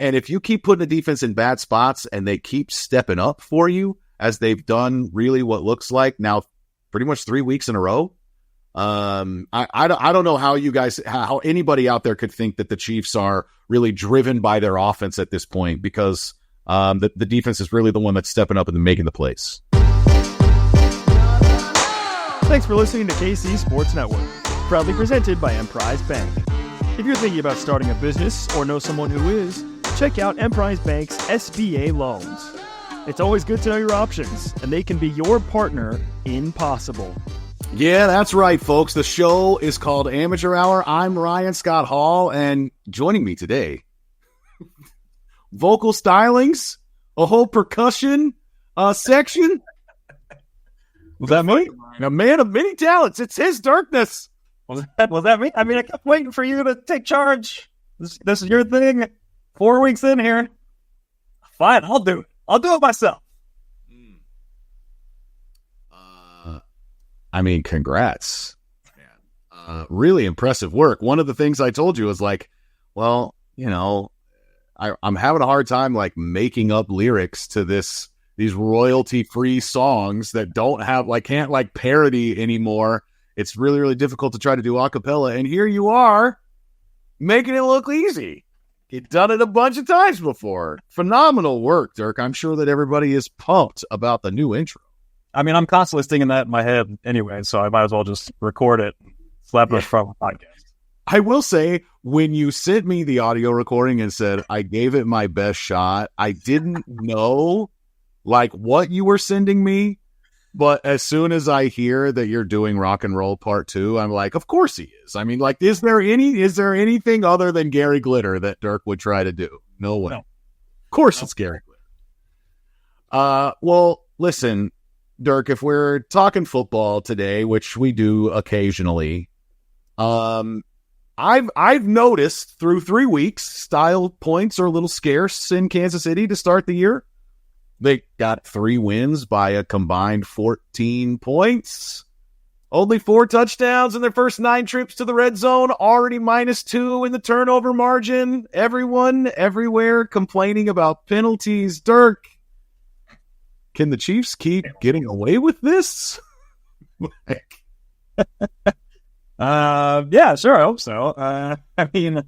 And if you keep putting the defense in bad spots and they keep stepping up for you, as they've done really what looks like now pretty much 3 weeks in a row, I don't know how anybody out there could think that the Chiefs are really driven by their offense at this point, because the defense is really the one that's stepping up and making the plays. Thanks for listening to KC Sports Network, proudly presented by Emprise Bank. If you're thinking about starting a business or know someone who is, check out Emprise Bank's SBA loans. It's always good to know your options, and they can be your partner in possible. Yeah, that's right, folks. The show is called Amateur Hour. I'm Ryan Scott Hall, and joining me today, vocal stylings, a whole percussion section. Was that me? A man of many talents. It's his Dirkness. Was that me? I mean, I kept waiting for you to take charge. This is your thing. 4 weeks in here. Fine, I'll do it. I'll do it myself. I mean, congrats. Really impressive work. One of the things I told you was like, well, I'm having a hard time like making up lyrics to these royalty-free songs that don't have can't parody anymore. It's really, really difficult to try to do a cappella. And here you are making it look easy. You've done it a bunch of times before. Phenomenal work, Dirk. I'm sure that everybody is pumped about the new intro. I mean, I'm constantly singing that in my head anyway, so I might as well just record it, slap it from a podcast. I will say, when you sent me the audio recording and said I gave it my best shot, I didn't know what you were sending me. But as soon as I hear that you're doing Rock and Roll Part 2, I'm like, of course he is. I mean, is there anything other than Gary Glitter that Dirk would try to do? No way. No. Of course it's Gary Glitter. Well, listen, Dirk, if we're talking football today, which we do occasionally, I've noticed through 3 weeks, style points are a little scarce in Kansas City to start the year. They got 3 wins by a combined 14 points. Only 4 touchdowns in their first 9 trips to the red zone. Already -2 in the turnover margin. Everyone, everywhere complaining about penalties. Dirk, can the Chiefs keep getting away with this? Yeah, sure. I hope so. I mean,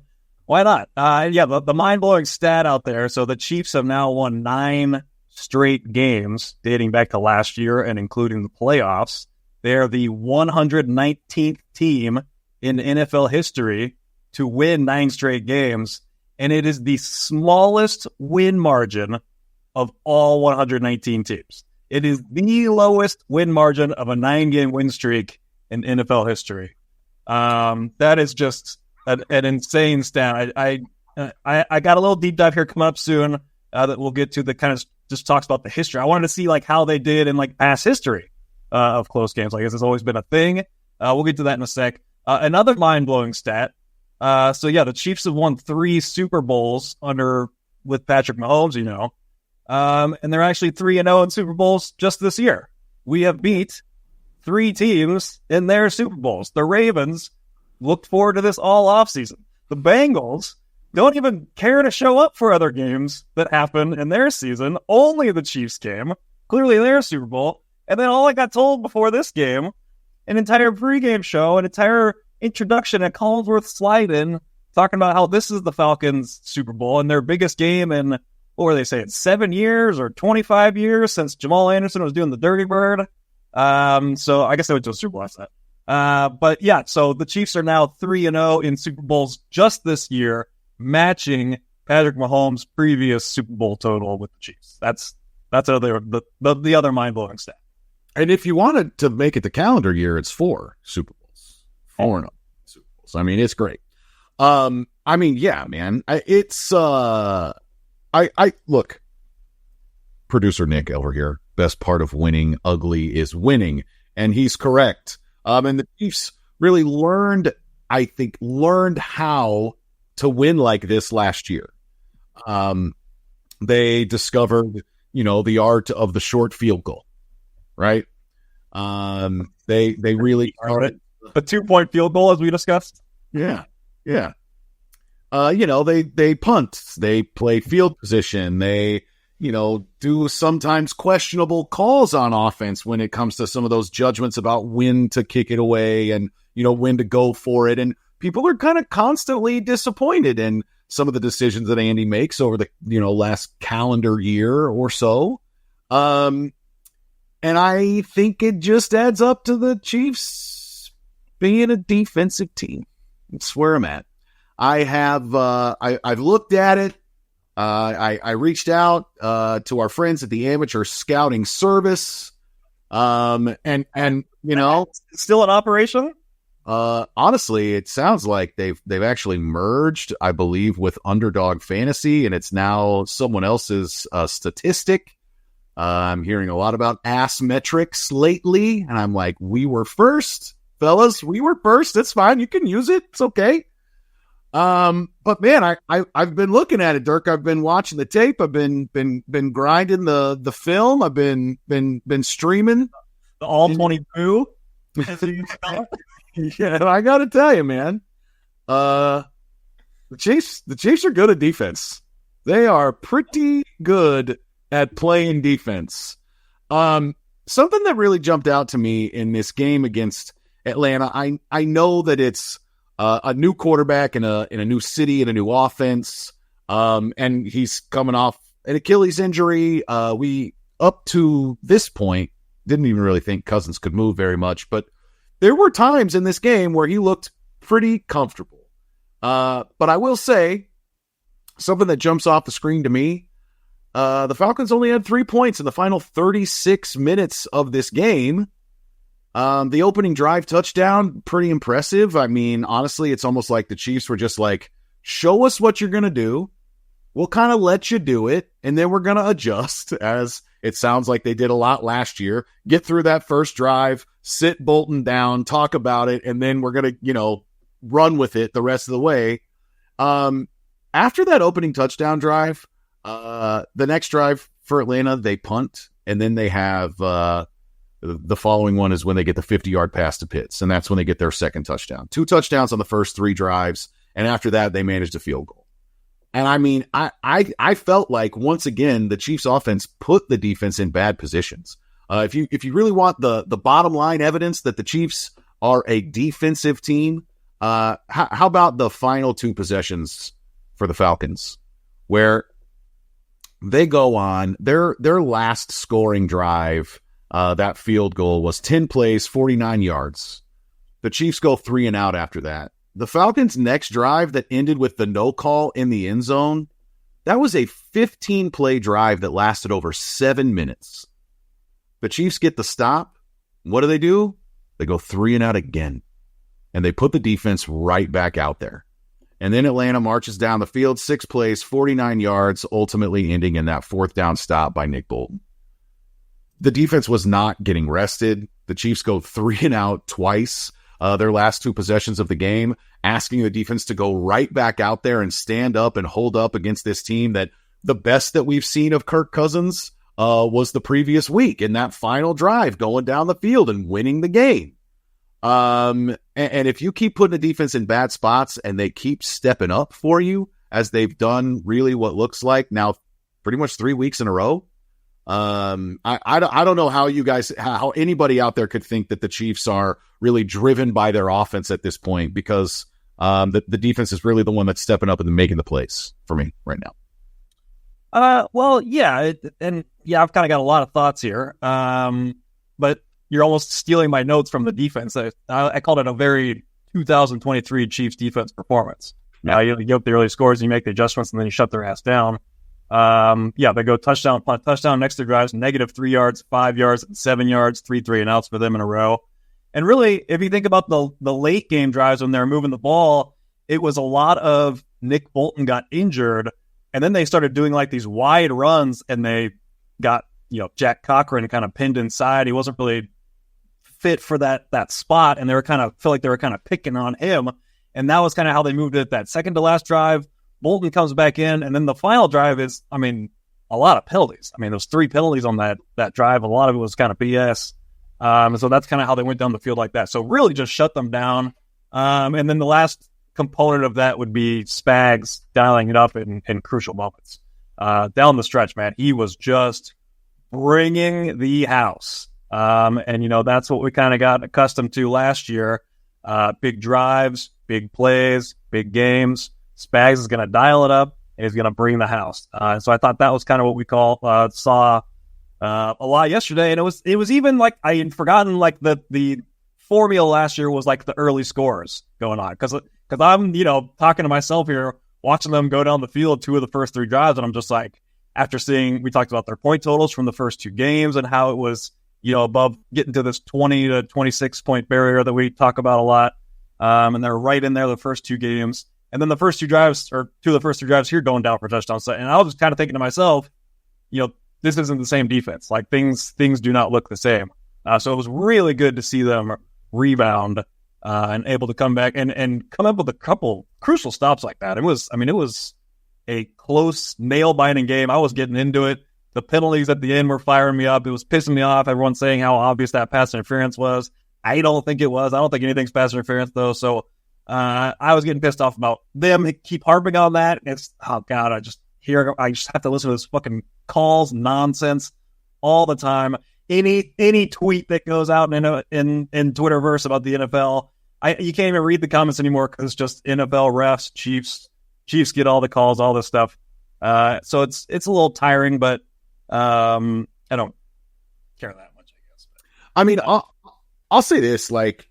why not? The mind-blowing stat out there. So the Chiefs have now won 9 straight games dating back to last year and including the playoffs. They're the 119th team in NFL history to win 9 straight games, and it is the smallest win margin of all 119 teams. It is the lowest win margin of a 9-game win streak in NFL history. That is just an insane stat. I got a little deep dive here coming up soon that we'll get to, that kind of just talks about the history. I wanted to see how they did in past history of close games. I guess it's always been a thing. We'll get to that in a sec. Another mind-blowing stat. The Chiefs have won 3 Super Bowls with Patrick Mahomes, and they're actually 3-0 in Super Bowls just this year. We have beat 3 teams in their Super Bowls. The Ravens looked forward to this all offseason. The Bengals don't even care to show up for other games that happen in their season. Only the Chiefs game, clearly their Super Bowl. And then all I got told before this game, an entire pregame show, an entire introduction at Collinsworth slide-in, talking about how this is the Falcons' Super Bowl and their biggest game in, what were they saying, 7 years or 25 years since Jamal Anderson was doing the Dirty Bird. So I guess they went to a Super Bowl after that. So the Chiefs are now 3-0 in Super Bowls just this year, matching Patrick Mahomes' previous Super Bowl total with the Chiefs. That's the other mind-blowing stat. And if you wanted to make it the calendar year, it's 4 Super Bowls. 4-0 Super Bowls. I mean, it's great. Man. Look, producer Nick over here, best part of winning ugly is winning. And he's correct. And the Chiefs really learned how to win like this last year. They discovered, the art of the short field goal, right? They really started a 2-point field goal, as we discussed. Yeah. They punt, they play field position, they, do sometimes questionable calls on offense when it comes to some of those judgments about when to kick it away and, when to go for it. And people are kind of constantly disappointed in some of the decisions that Andy makes over the, last calendar year or so. And I think it just adds up to the Chiefs being a defensive team. That's where I'm at. I have, I've looked at it. I reached out to our friends at the Amateur Scouting Service, and still in operation. Honestly, it sounds like they've actually merged, I believe, with Underdog Fantasy, and it's now someone else's statistic. I'm hearing a lot about ass metrics lately, and I'm like, we were first, fellas. We were first. It's fine. You can use it. It's okay. But man, I've been looking at it, Dirk. I've been watching the tape. I've been grinding the film. I've been streaming the all 22. Yeah, I got to tell you, man. The Chiefs are good at defense. They are pretty good at playing defense. Something that really jumped out to me in this game against Atlanta. I know that it's a new quarterback in a new city and a new offense. And he's coming off an Achilles injury. We up to this point didn't even really think Cousins could move very much, but there were times in this game where he looked pretty comfortable. But I will say something that jumps off the screen to me. The Falcons only had 3 points in the final 36 minutes of this game. The opening drive touchdown, pretty impressive. I mean, honestly, it's almost like the Chiefs were just like, show us what you're going to do. We'll kind of let you do it, and then we're going to adjust, as it sounds like they did a lot last year. Get through that first drive, sit Bolton down, talk about it, and then we're going to, run with it the rest of the way. After that opening touchdown drive, the next drive for Atlanta, they punt, and then they have the following one is when they get the 50-yard pass to Pitts, and that's when they get their second touchdown. 2 touchdowns on the first 3 drives, and after that, they managed a field goal. And I mean, I felt like, once again, the Chiefs offense put the defense in bad positions. If you really want the bottom line evidence that the Chiefs are a defensive team, how about the final 2 possessions for the Falcons, where they go on their last scoring drive, that field goal was 10 plays, 49 yards. The Chiefs go 3 and out after that. The Falcons' next drive that ended with the no call in the end zone, that was a 15-play drive that lasted over 7 minutes. The Chiefs get the stop. What do? They go 3 and out again. And they put the defense right back out there. And then Atlanta marches down the field, 6 plays, 49 yards, ultimately ending in that 4th down stop by Nick Bolton. The defense was not getting rested. The Chiefs go 3 and out twice. Their last 2 possessions of the game, asking the defense to go right back out there and stand up and hold up against this team that the best that we've seen of Kirk Cousins was the previous week in that final drive, going down the field and winning the game. And if you keep putting the defense in bad spots and they keep stepping up for you, as they've done really what looks like now pretty much 3 weeks in a row, I don't know how anybody out there could think that the Chiefs are really driven by their offense at this point, because the defense is really the one that's stepping up and making the plays for me right now. Well, yeah, I've kind of got a lot of thoughts here, but you're almost stealing my notes from the defense. I called it a very 2023 Chiefs defense performance. You get up the early scores, and you make the adjustments, and then you shut their ass down. They go touchdown, punt, touchdown, next to drives, -3 yards, 5 yards, 7 yards, 3 and outs for them in a row. And really, if you think about the late game drives when they're moving the ball, it was a lot of Nick Bolton got injured, and then they started doing like these wide runs, and they got, Jack Cochran kind of pinned inside. He wasn't really fit for that spot, and they were feel like they were kind of picking on him. And that was kind of how they moved it that second to last drive. Bolton comes back in, and then the final drive is, a lot of penalties. There's 3 penalties on that drive. A lot of it was kind of BS. And so that's kind of how they went down the field like that. So really just shut them down. And then the last component of that would be Spags dialing it up in crucial moments. Down the stretch, man, he was just bringing the house. And, that's what we kind of got accustomed to last year. Big drives, big plays, big games. Spags is going to dial it up, and he's going to bring the house. So I thought that was kind of what we saw a lot yesterday. And it was even like I had forgotten like the formula last year was like the early scores going on. Because I'm, talking to myself here, watching them go down the field 2 of the first 3 drives, and I'm just like, after seeing, we talked about their point totals from the first 2 games and how it was, above getting to this 20 to 26 point barrier that we talk about a lot. And they're right in there the first 2 games. And then the first 2 drives, or 2 of the first 3 drives here going down for touchdowns. And I was just kind of thinking to myself, this isn't the same defense. Like things do not look the same. So it was really good to see them rebound and able to come back and come up with a couple crucial stops like that. It was a close, nail-biting game. I was getting into it. The penalties at the end were firing me up. It was pissing me off. Everyone saying how obvious that pass interference was. I don't think it was. I don't think anything's pass interference, though. So I was getting pissed off about them. They keep harping on that. It's, oh, God, I just have to listen to this fucking calls nonsense all the time. Any tweet that goes out in Twitterverse about the NFL, you can't even read the comments anymore because it's just NFL refs, Chiefs get all the calls, all this stuff. So it's a little tiring, but I don't care that much, I guess. I mean, I'll say this, like,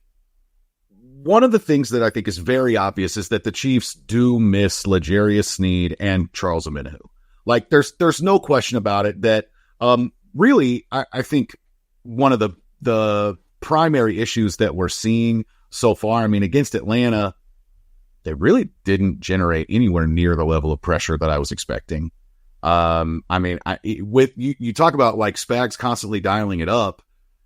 one of the things that I think is very obvious is that the Chiefs do miss L'Jarius Sneed and Charles Omenihu. Like, there's no question about it that really, I think one of the primary issues that we're seeing so far, I mean, against Atlanta, they really didn't generate anywhere near the level of pressure that I was expecting. I mean, you talk about like Spags constantly dialing it up.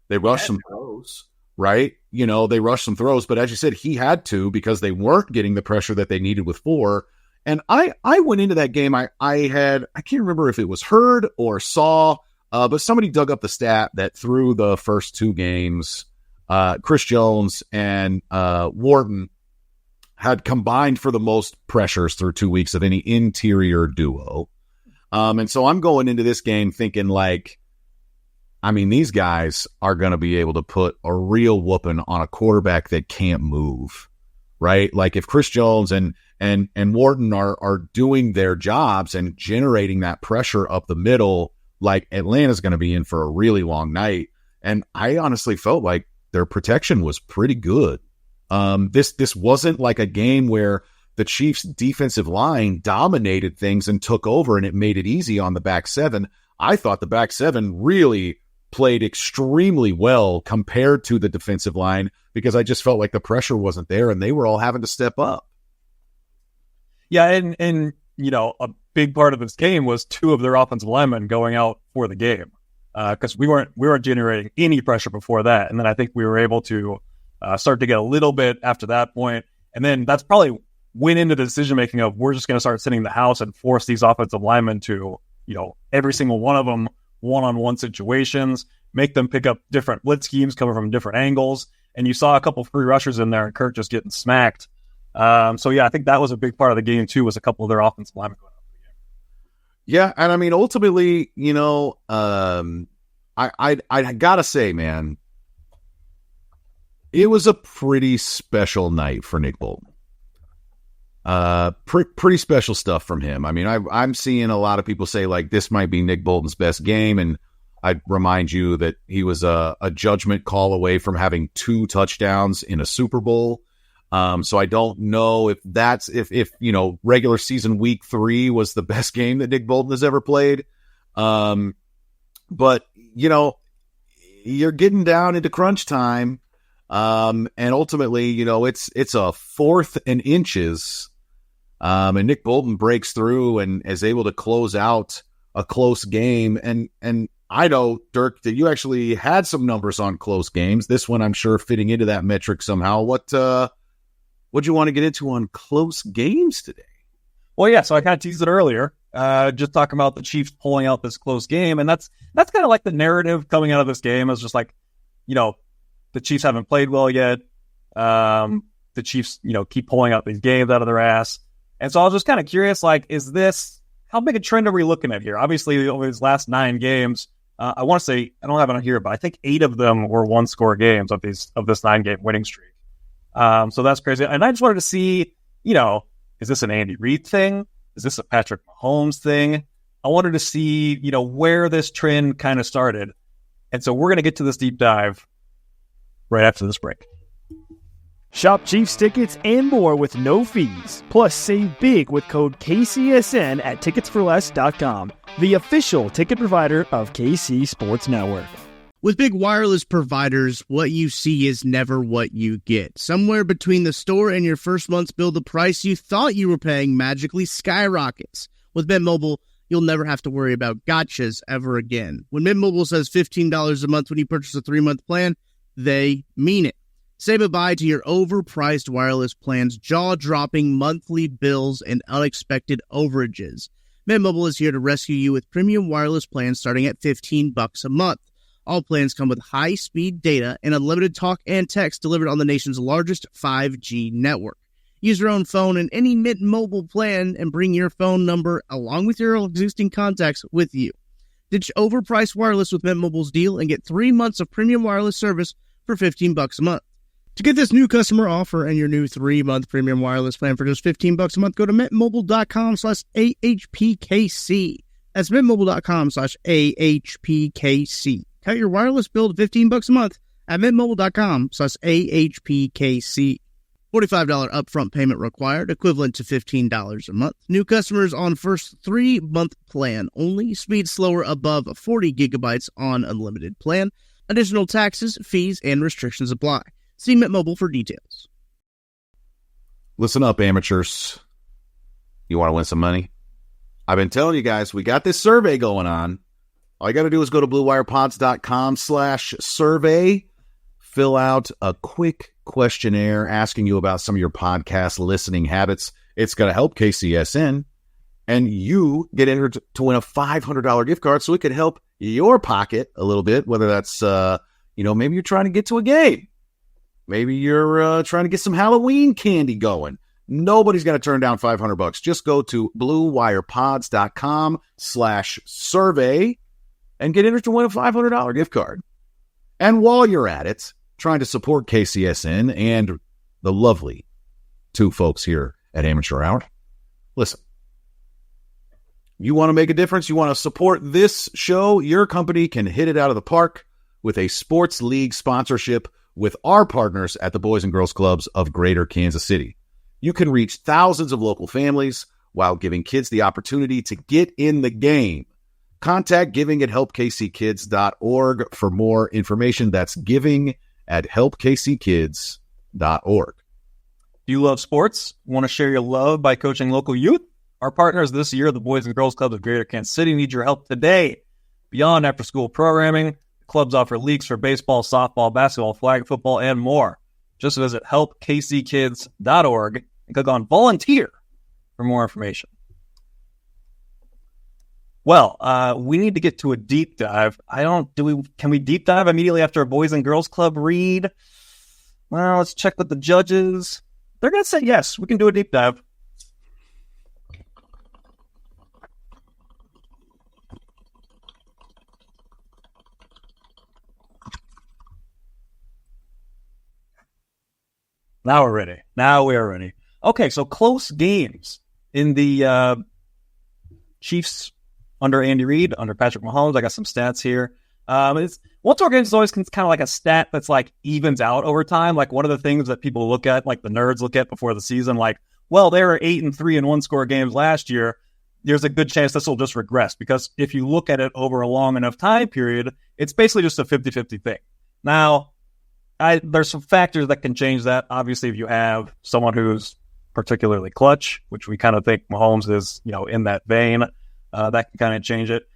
They rushed some throws, right? They rushed some throws, but as you said, he had to because they weren't getting the pressure that they needed with 4. And I went into that game. I can't remember if it was heard or saw, but somebody dug up the stat that through the first 2 games, Chris Jones and Wharton had combined for the most pressures through 2 weeks of any interior duo. And so I'm going into this game thinking like, I mean, these guys are going to be able to put a real whooping on a quarterback that can't move, right? Like if Chris Jones and Wharton are doing their jobs and generating that pressure up the middle, like Atlanta's going to be in for a really long night. And I honestly felt like their protection was pretty good. This wasn't like a game where the Chiefs' defensive line dominated things and took over and it made it easy on the back 7. I thought the back 7 really played extremely well compared to the defensive line because I just felt like the pressure wasn't there and they were all having to step up. Yeah, and a big part of this game was 2 of their offensive linemen going out for the game because we weren't generating any pressure before that, and then I think we were able to start to get a little bit after that point, and then that's probably went into the decision making of we're just going to start sitting the house and force these offensive linemen to every single one of them one-on-one situations, make them pick up different blitz schemes coming from different angles, and you saw a couple free rushers in there and Kirk just getting smacked. So yeah, I think that was a big part of the game too, was a couple of their offensive linemen going out for the game. Yeah, and I mean, ultimately, I gotta say, man, it was a pretty special night for Nick Bolton. Pretty special stuff from him. I mean, I'm seeing a lot of people say like this might be Nick Bolton's best game, and I'd remind you that he was a judgment call away from having 2 touchdowns in a Super Bowl. So I don't know if that's if regular season week 3 was the best game that Nick Bolton has ever played. But you're getting down into crunch time. And ultimately, it's a 4th and inches. And Nick Bolton breaks through and is able to close out a close game. And I know, Dirk, that you actually had some numbers on close games. This one, I'm sure, fitting into that metric somehow. What'd you want to get into on close games today? Well, yeah, so I kind of teased it earlier, just talking about the Chiefs pulling out this close game. And that's kind of like the narrative coming out of this game is just like, the Chiefs haven't played well yet. the Chiefs, keep pulling out these games out of their ass. And so I was just kind of curious, like, how big a trend are we looking at here? Obviously, over these last 9 games, I want to say, I don't have it on here, but I think 8 of them were 1-score games of this 9-game winning streak. So that's crazy. And I just wanted to see, is this an Andy Reid thing? Is this a Patrick Mahomes thing? I wanted to see, where this trend kind of started. And so we're going to get to this deep dive right after this break. Shop Chiefs tickets and more with no fees. Plus, save big with code KCSN at ticketsforless.com, the official ticket provider of KC Sports Network. With big wireless providers, what you see is never what you get. Somewhere between the store and your first month's bill, the price you thought you were paying magically skyrockets. With Mint Mobile, you'll never have to worry about gotchas ever again. When Mint Mobile says $15 a month when you purchase a 3-month plan, they mean it. Say bye-bye to your overpriced wireless plans, jaw-dropping monthly bills, and unexpected overages. Mint Mobile is here to rescue you with premium wireless plans starting at $15 a month. All plans come with high-speed data and unlimited talk and text delivered on the nation's largest 5G network. Use your own phone in any Mint Mobile plan and bring your phone number along with your existing contacts with you. Ditch overpriced wireless with Mint Mobile's deal and get 3 months of premium wireless service for $15 a month. To get this new customer offer and your new 3-month premium wireless plan for just $15 a month, go to mintmobile.com/AHPKC. That's mintmobile.com/AHPKC. Cut your wireless bill to $15 a month at mintmobile.com/AHPKC. $45 upfront payment required, equivalent to $15 a month. New customers on first 3-month plan only. Speed slower above 40 gigabytes on unlimited plan. Additional taxes, fees, and restrictions apply. See Mint Mobile for details. Listen up, amateurs. You want to win some money? I've been telling you guys, we got this survey going on. All you got to do is go to bluewirepods.com/survey, fill out a quick questionnaire asking you about some of your podcast listening habits. It's going to help KCSN, and you get entered to win a $500 gift card so it can help your pocket a little bit, whether that's, maybe you're trying to get to a game. Maybe you're trying to get some Halloween candy going. Nobody's going to turn down $500. Just go to bluewirepods.com/survey and get entered to win a $500 gift card. And while you're at it, trying to support KCSN and the lovely 2 folks here at Amateur Hour, listen, you want to make a difference? You want to support this show? Your company can hit it out of the park with a sports league sponsorship with our partners at the Boys and Girls Clubs of Greater Kansas City. You can reach thousands of local families while giving kids the opportunity to get in the game. Contact giving at helpkckids.org for more information. That's giving at helpkckids.org. Do you love sports? Want to share your love by coaching local youth? Our partners this year, the Boys and Girls Clubs of Greater Kansas City, need your help today. Beyond after-school programming, clubs offer leagues for baseball, softball, basketball, flag football, and more. Just visit helpkckids.org and click on volunteer for more information. Well, we need to get to a deep dive. Can we deep dive immediately after a Boys and Girls Club read? Well, let's check with the judges. They're going to say yes, we can do a deep dive. Now we're ready. Okay, so close games in the Chiefs under Andy Reid, under Patrick Mahomes. I got some stats here. It's one-score games is always kind of like a stat that's like evens out over time. Like one of the things that people look at, like the nerds look at before the season, like, well, they were 8-3 in one-score games last year. There's a good chance this will just regress because if you look at it over a long enough time period, it's basically just a 50-50 thing. Now, there's some factors that can change that. Obviously, if you have someone who's particularly clutch, which we kind of think Mahomes is, in that vein, that can kind of change it.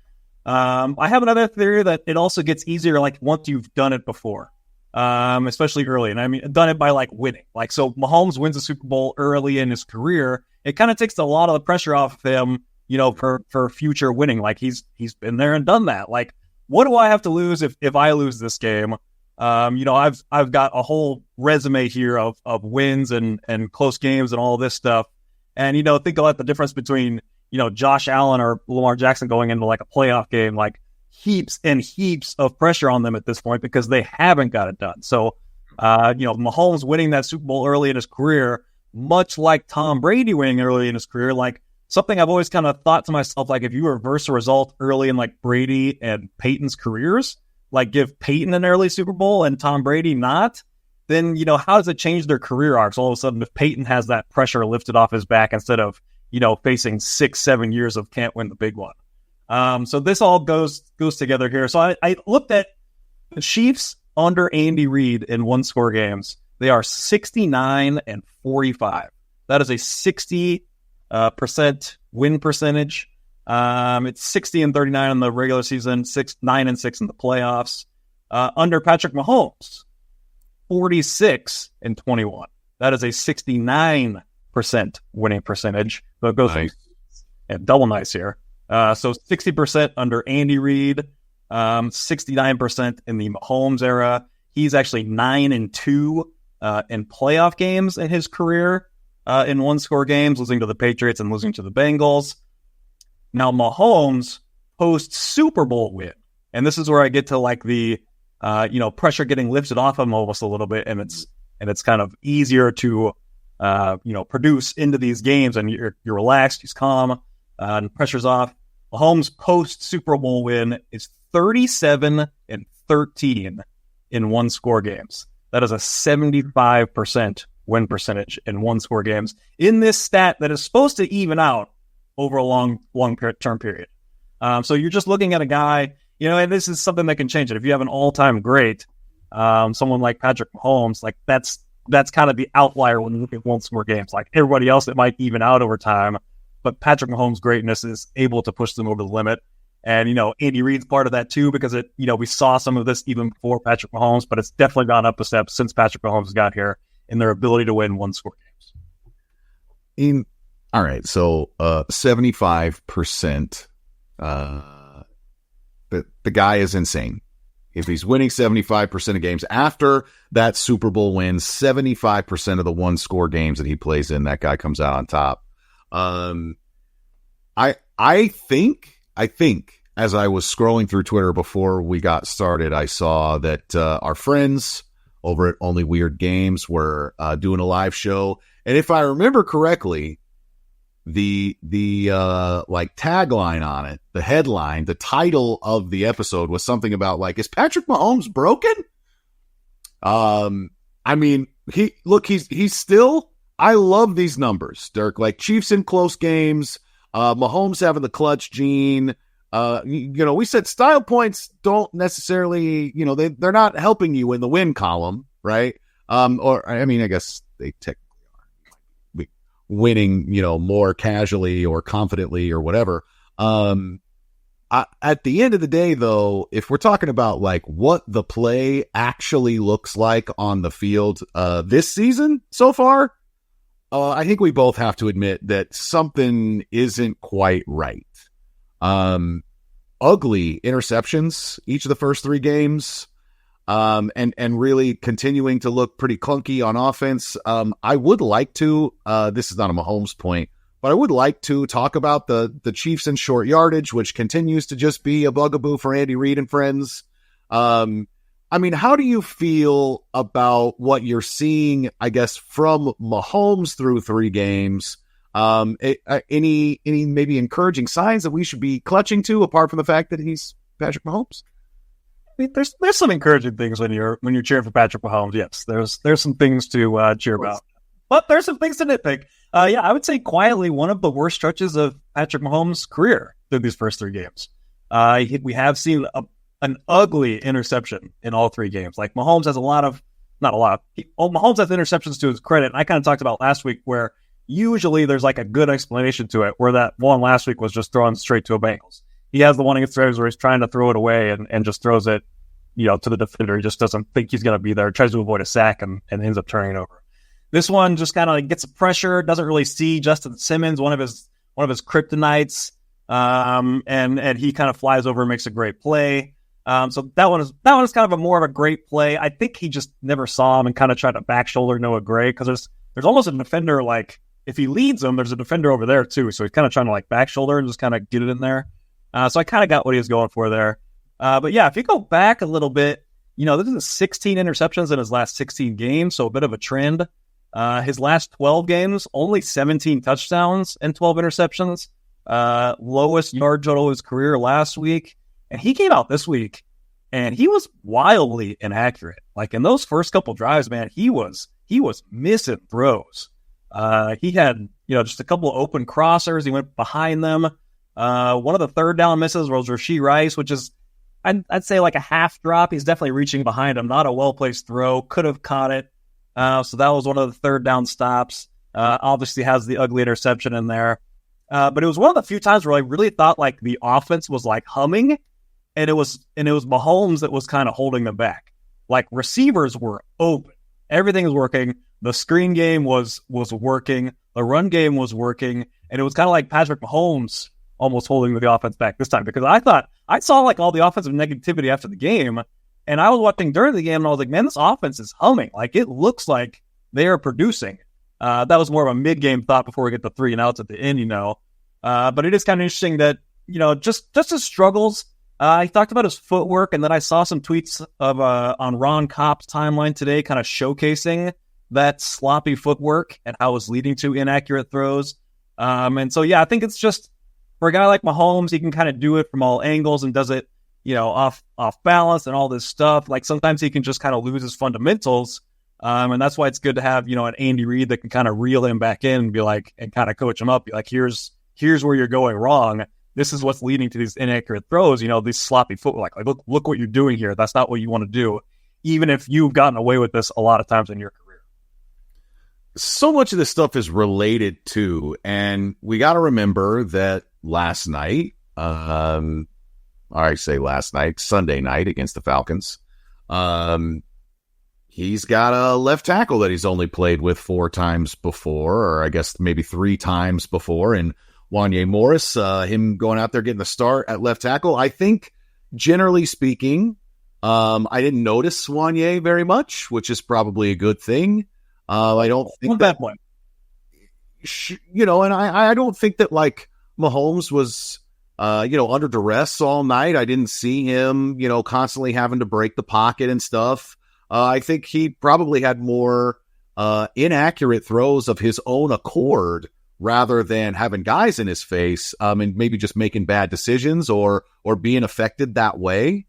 I have another theory that it also gets easier, like once you've done it before, especially early. And I mean, done it by like winning. Like, so Mahomes wins a Super Bowl early in his career. It kind of takes a lot of the pressure off of him, for future winning. Like he's been there and done that. Like, what do I have to lose if I lose this game? I've got a whole resume here of wins and close games and all this stuff. And, think about the difference between, Josh Allen or Lamar Jackson going into like a playoff game, like heaps and heaps of pressure on them at this point because they haven't got it done. So, Mahomes winning that Super Bowl early in his career, much like Tom Brady winning early in his career, like something I've always kind of thought to myself, like if you reverse a result early in like Brady and Peyton's careers, like give Peyton an early Super Bowl and Tom Brady not, then, how does it change their career arcs all of a sudden if Peyton has that pressure lifted off his back instead of, facing 6-7 years of can't win the big one. So this all goes together here. So I looked at the Chiefs under Andy Reid in one-score games. They are 69-45. That is a 60% win percentage. It's 60-39 in the regular season, 9-6 in the playoffs. Under Patrick Mahomes, 46-21. That is a 69% winning percentage. So it goes nice. Double nice here. So 60% under Andy Reid, 69% in the Mahomes era. He's actually 9-2 in playoff games in his career in one-score games, losing to the Patriots and losing to the Bengals. Now, Mahomes post-Super Bowl win, and this is where I get to like the pressure getting lifted off him almost a little bit, and it's kind of easier to produce into these games, and you're relaxed, he's calm, and pressure's off. Mahomes post-Super Bowl win is 37-13 in one-score games. That is a 75% win percentage in one-score games in this stat that is supposed to even out over a long-term period. So you're just looking at a guy, and this is something that can change it. If you have an all-time great, someone like Patrick Mahomes, like that's kind of the outlier when you look at one-score games. Like everybody else, it might even out over time, but Patrick Mahomes' greatness is able to push them over the limit. And, Andy Reid's part of that too, because we saw some of this even before Patrick Mahomes, but it's definitely gone up a step since Patrick Mahomes got here in their ability to win one-score games. All right, so 75%, the guy is insane. If he's winning 75% of games after that Super Bowl win, 75% of the one-score games that he plays in, that guy comes out on top. I think as I was scrolling through Twitter before we got started, I saw that our friends over at Only Weird Games were doing a live show, and if I remember correctly, the like tagline on it, the headline, the title of the episode was something about like, is Patrick Mahomes broken? I mean, he's still, I love these numbers, Dirk, like Chiefs in close games, Mahomes having the clutch gene. We said style points don't necessarily, they're not helping you in the win column, right? I guess they technically are winning, more casually or confidently or whatever. At the end of the day, though, if we're talking about like what the play actually looks like on the field this season so far, I think we both have to admit that something isn't quite right. Ugly interceptions each of the first three games, and really continuing to look pretty clunky on offense. I would like to, this is not a Mahomes point, but I would like to talk about the Chiefs in short yardage, which continues to just be a bugaboo for Andy Reid and friends. How do you feel about what you're seeing, I guess, from Mahomes through three games? Any maybe encouraging signs that we should be clutching to, apart from the fact that he's Patrick Mahomes? I mean, there's some encouraging things when you're cheering for Patrick Mahomes. Yes, there's some things to cheer about, but there's some things to nitpick. I would say quietly one of the worst stretches of Patrick Mahomes' career through these first three games. We have seen an ugly interception in all three games. Like Mahomes has Mahomes has interceptions to his credit. I kind of talked about last week where usually there's like a good explanation to it, where that one last week was just thrown straight to a Bengals. He has the one against the Ravens where he's trying to throw it away and just throws it, to the defender. He just doesn't think he's going to be there, tries to avoid a sack and ends up turning it over. This one just kind of like gets the pressure, doesn't really see Justin Simmons, one of his kryptonites, and he kind of flies over and makes a great play. So that one is kind of a more of a great play. I think he just never saw him and kind of tried to back shoulder Noah Gray, because there's almost a defender, like if he leads him, there's a defender over there too. So he's kind of trying to like back shoulder and just kind of get it in there. So I kind of got what he was going for there. But yeah, if you go back a little bit, this is 16 interceptions in his last 16 games, so a bit of a trend. His last 12 games, only 17 touchdowns and 12 interceptions. Lowest yard total of his career last week. And he came out this week, and he was wildly inaccurate. Like in those first couple drives, man, he was missing throws. He had, just a couple of open crossers. He went behind them. One of the third down misses was Rashee Rice, which is, I'd say like a half drop. He's definitely reaching behind him. Not a well-placed throw. Could have caught it. So that was one of the third down stops. Obviously has the ugly interception in there. But it was one of the few times where I really thought like the offense was like humming, and it was Mahomes that was kind of holding them back. Like receivers were open. Everything was working. The screen game was working. The run game was working. And it was kind of like Patrick Mahomes almost holding the offense back this time, because I saw like all the offensive negativity after the game, and I was watching during the game, and I was like, man, this offense is humming. Like it looks like they are producing. That was more of a mid-game thought before we get the 3 and outs at the end, But it is kind of interesting that, just his struggles. He talked about his footwork, and then I saw some tweets of on Ron Kopp's timeline today kind of showcasing that sloppy footwork and how it's leading to inaccurate throws. And so, yeah, I think it's just for a guy like Mahomes, he can kind of do it from all angles and does it, off balance and all this stuff. Like sometimes he can just kind of lose his fundamentals. And that's why it's good to have, an Andy Reid that can kind of reel him back in and be like, and kind of coach him up. Be like, here's where you're going wrong. This is what's leading to these inaccurate throws, these sloppy footwork. Like look what you're doing here. That's not what you want to do, even if you've gotten away with this a lot of times in your career. So much of this stuff is related to, and we got to remember that last night, Sunday night against the Falcons, he's got a left tackle that he's only played with 4 times before, or I guess maybe 3 times before, and Wanya Morris, him going out there getting the start at left tackle. I think, generally speaking, I didn't notice Wanya very much, which is probably a good thing. I don't think that one. And I don't think that like Mahomes was, under duress all night. I didn't see him, constantly having to break the pocket and stuff. I think he probably had more inaccurate throws of his own accord, rather than having guys in his face, and maybe just making bad decisions or being affected that way.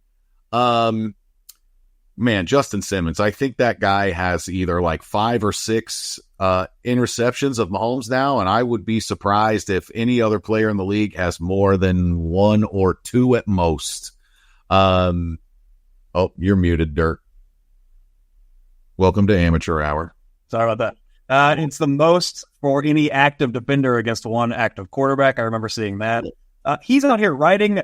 Man, Justin Simmons, I think that guy has either like 5 or 6 interceptions of Mahomes now, and I would be surprised if any other player in the league has more than 1 or 2 at most. Oh, you're muted, Dirk. Welcome to Amateur Hour. Sorry about that. It's the most for any active defender against one active quarterback. I remember seeing that. He's out here writing,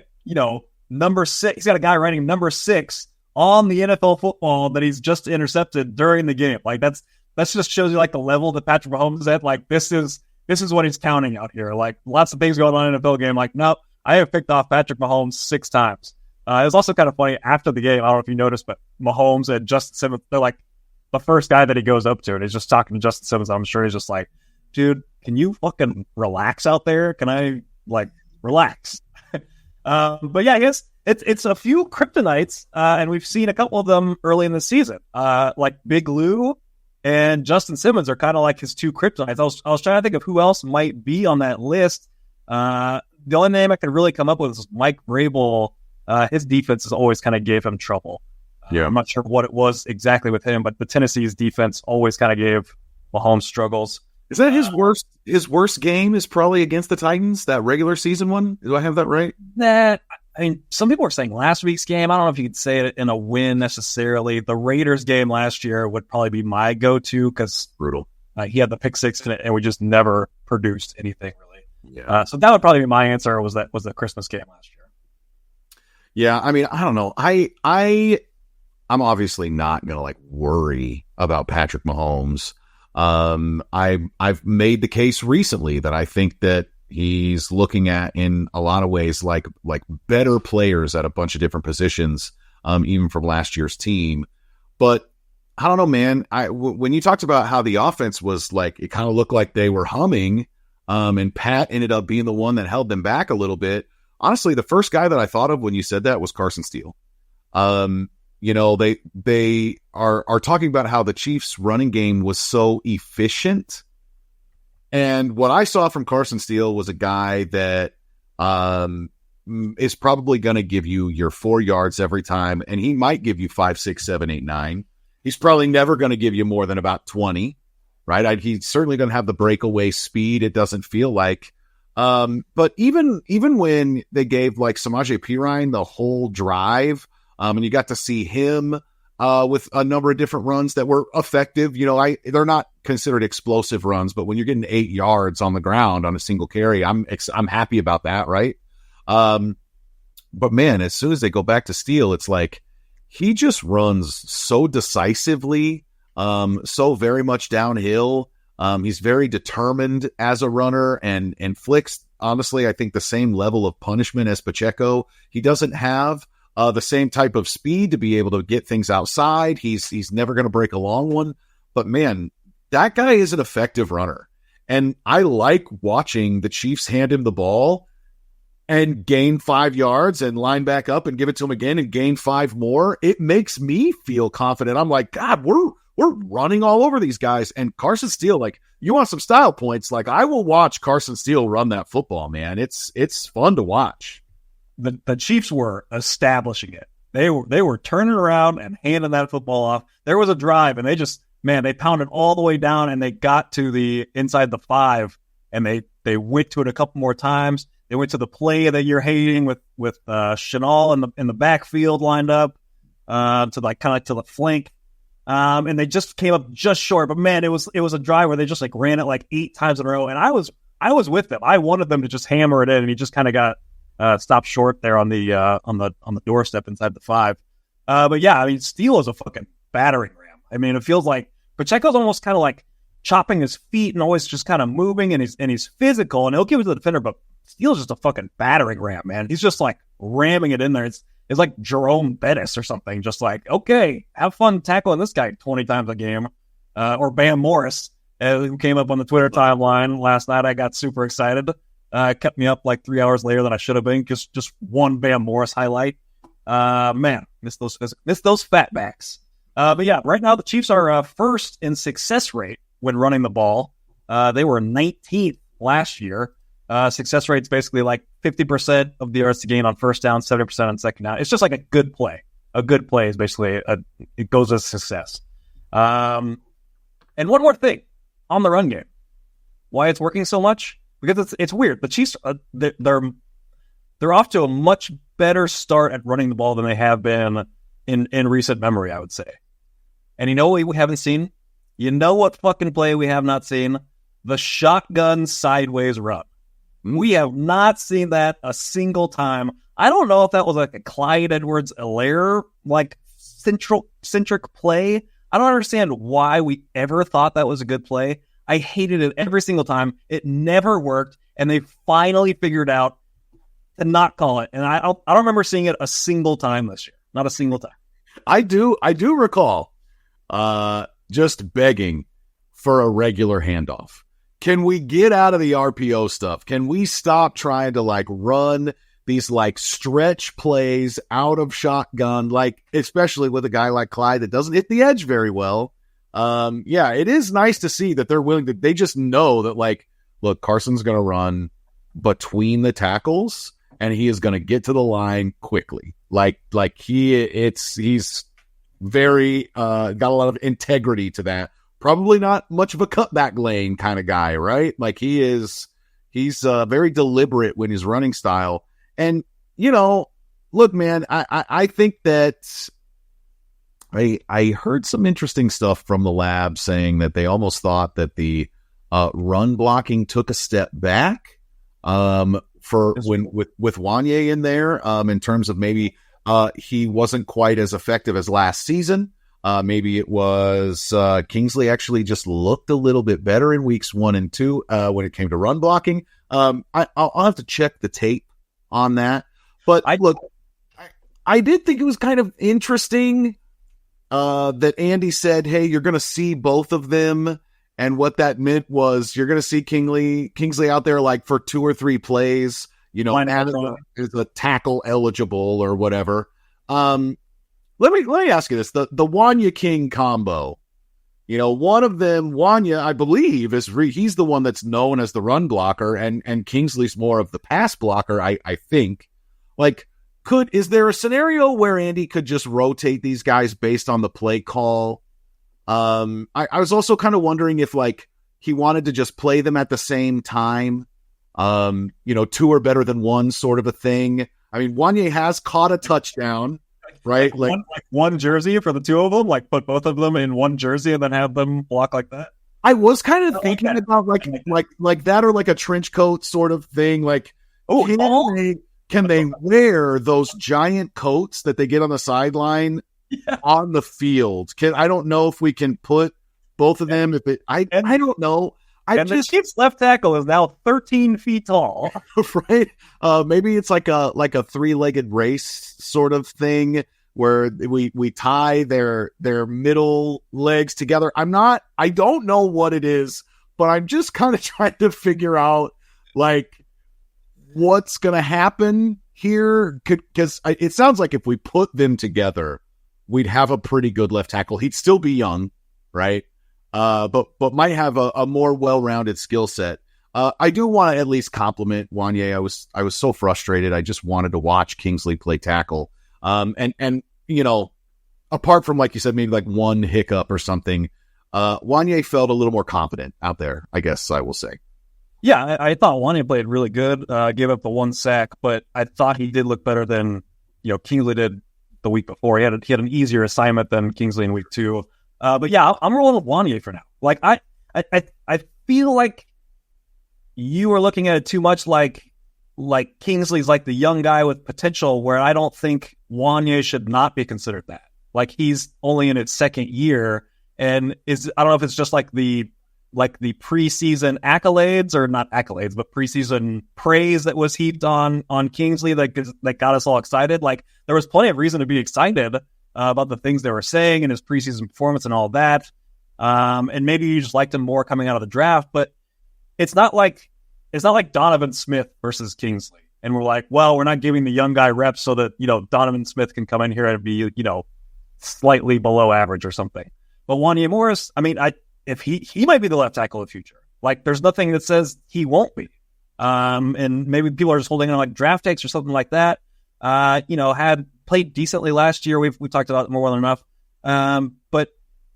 number 6. He's got a guy writing number 6 on the NFL football that he's just intercepted during the game. Like that's just shows you like the level that Patrick Mahomes is at. Like this is what he's counting out here. Like lots of things going on in an NFL game. Like, no, I have picked off Patrick Mahomes 6 times. It was also kind of funny after the game. I don't know if you noticed, but Mahomes and Justin Simmons, they're like the first guy that he goes up to, and he's just talking to Justin Simmons. I'm sure he's just like, dude, can you fucking relax out there? Can I relax? But yeah, I guess it's a few kryptonites, and we've seen a couple of them early in the season. Like Big Lou and Justin Simmons are kind of like his 2 kryptonites. I was trying to think of who else might be on that list. The only name I could really come up with is Mike Vrabel. His defense has always kind of gave him trouble. Yeah, I'm not sure what it was exactly with him, but the Tennessee's defense always kind of gave Mahomes struggles. Is that his worst? His worst game is probably against the Titans, that regular season one. Do I have that right? Some people are saying last week's game. I don't know if you could say it in a win necessarily. The Raiders game last year would probably be my go-to because brutal. He had the pick 6 in it, and we just never produced anything really. Yeah. So that would probably be my answer. Was the Christmas game last year? Yeah, I mean, I don't know. I'm obviously not going to worry about Patrick Mahomes. I've made the case recently that I think that he's looking at in a lot of ways like better players at a bunch of different positions even from last year's team. But I don't know, man. When you talked about how the offense was like, it kind of looked like they were humming, and Pat ended up being the one that held them back a little bit. Honestly, the first guy that I thought of when you said that was Carson Steele. They are talking about how the Chiefs' running game was so efficient. And what I saw from Carson Steele was a guy that is probably going to give you your 4 yards every time, and he might give you 5, 6, 7, 8, 9. He's probably never going to give you more than about 20, right? He's certainly going to have the breakaway speed. It doesn't feel like. But even when they gave like Samaje Perine the whole drive, and you got to see him with a number of different runs that were effective. They're not considered explosive runs, but when you're getting 8 yards on the ground on a single carry, I'm happy about that, right? But man, as soon as they go back to Steele, it's like he just runs so decisively, so very much downhill. He's very determined as a runner and flicks, honestly, I think the same level of punishment as Pacheco. He doesn't have the same type of speed to be able to get things outside. He's never going to break a long one. But man, that guy is an effective runner. And I like watching the Chiefs hand him the ball and gain 5 yards and line back up and give it to him again and gain 5 more. It makes me feel confident. I'm like, God, we're running all over these guys. And Carson Steele, like, you want some style points? Like, I will watch Carson Steele run that football, man. It's fun to watch. The Chiefs were establishing it. They were turning around and handing that football off. There was a drive, and they pounded all the way down, and they got to the inside the 5, and they went to it a couple more times. They went to the play that you're hating with Chenal in the backfield lined up to like kind of like to the flank, and they just came up just short. But man, it was a drive where they just like ran it like 8 times in a row, and I was with them. I wanted them to just hammer it in, and he just kind of got stopped short there on the doorstep inside the 5. But yeah, I mean, Steele is a fucking battering ram. I mean, it feels like Pacheco's almost kind of like chopping his feet and always just kind of moving, and he's physical, and he'll give it to the defender, but Steele's just a fucking battering ram, man. He's just like ramming it in there. It's like Jerome Bettis or something. Just like, okay, have fun tackling this guy 20 times a game. Or Bam Morris, who came up on the Twitter timeline last night. I got super excited. Kept me up like 3 hours later than I should have been. Just one Bam Morris highlight. Man, miss those fatbacks. But yeah, right now the Chiefs are first in success rate when running the ball. They were 19th last year. Success rate's basically like 50% of the yards to gain on first down, 70% on second down. It's just like a good play. A good play is basically it goes as success. And one more thing on the run game, why it's working so much, because it's weird. The Chiefs they're off to a much better start at running the ball than they have been in recent memory, I would say. And you know what we haven't seen? You know what fucking play we have not seen? The shotgun sideways run. We have not seen that a single time. I don't know if that was like a Clyde Edwards-Helaire like centric play. I don't understand why we ever thought that was a good play. I hated it every single time. It never worked, and they finally figured out to not call it. And I don't remember seeing it a single time this year. Not a single time. I do recall just begging for a regular handoff. Can we get out of the RPO stuff? Can we stop trying to like run these like stretch plays out of shotgun, like especially with a guy like Clyde that doesn't hit the edge very well? Yeah, it is nice to see that they're willing to, they just know that like, look, Carson's going to run between the tackles and he is going to get to the line quickly. Like he's very, got a lot of integrity to that. Probably not much of a cutback lane kind of guy, right? Like he's very deliberate with his running style. And, look, man, I think that I heard some interesting stuff from the lab saying that they almost thought that the run blocking took a step back for when with Wanya in there in terms of maybe he wasn't quite as effective as last season. Maybe it was Kingsley actually just looked a little bit better in weeks 1 and 2 when it came to run blocking. I'll have to check the tape on that. But I did think it was kind of interesting that Andy said, hey, you're going to see both of them. And what that meant was you're going to see Kingsley out there like for 2 or 3 plays, is a tackle eligible or whatever. Let me ask you this. The Wanya King combo, one of them, Wanya, I believe, he's the one that's known as the run blocker, and Kingsley's more of the pass blocker, I think. Like, is there a scenario where Andy could just rotate these guys based on the play call? I was also kind of wondering if like he wanted to just play them at the same time. 2 are better than 1 sort of a thing. I mean, Wanya has caught a touchdown, right? Like one jersey for the 2 of them, like put both of them in one jersey and then have them block like that. I was kind of thinking about like that, or like a trench coat sort of thing. Like, can they wear those giant coats that they get on the sideline on the field? I don't know if we can put both of them. I don't know. The Chiefs left tackle is now 13 feet tall, right? Maybe it's like a 3-legged race sort of thing where we tie their middle legs together. I don't know what it is, but I'm just kind of trying to figure out like what's going to happen here. Because it sounds like if we put them together, we'd have a pretty good left tackle. He'd still be young, right? But might have a more well-rounded skill set. I do want to at least compliment Wanya. I was so frustrated. I just wanted to watch Kingsley play tackle. And apart from, like you said, maybe like one hiccup or something, Wanya felt a little more confident out there, I guess I will say. Yeah, I thought Wanya played really good. Gave up the 1 sack, but I thought he did look better than Kingsley did the week before. He had an easier assignment than Kingsley in week 2. But yeah, I'm rolling with Wanya for now. Like I feel like you are looking at it too much like Kingsley's like the young guy with potential, where I don't think Wanya should not be considered that. Like he's only in its 2nd year, and I don't know if it's just like the preseason accolades, or not accolades, but preseason praise that was heaped on Kingsley that got us all excited. Like there was plenty of reason to be excited about the things they were saying in his preseason performance and all that. And maybe you just liked him more coming out of the draft, but it's not like Donovan Smith versus Kingsley. And we're like, well, we're not giving the young guy reps so that, Donovan Smith can come in here and be, slightly below average or something. But Wanya Morris, I mean, if he might be the left tackle of the future. Like there's nothing that says he won't be. And maybe people are just holding on like draft takes or something like that. Had played decently last year. We've talked about it more than enough. But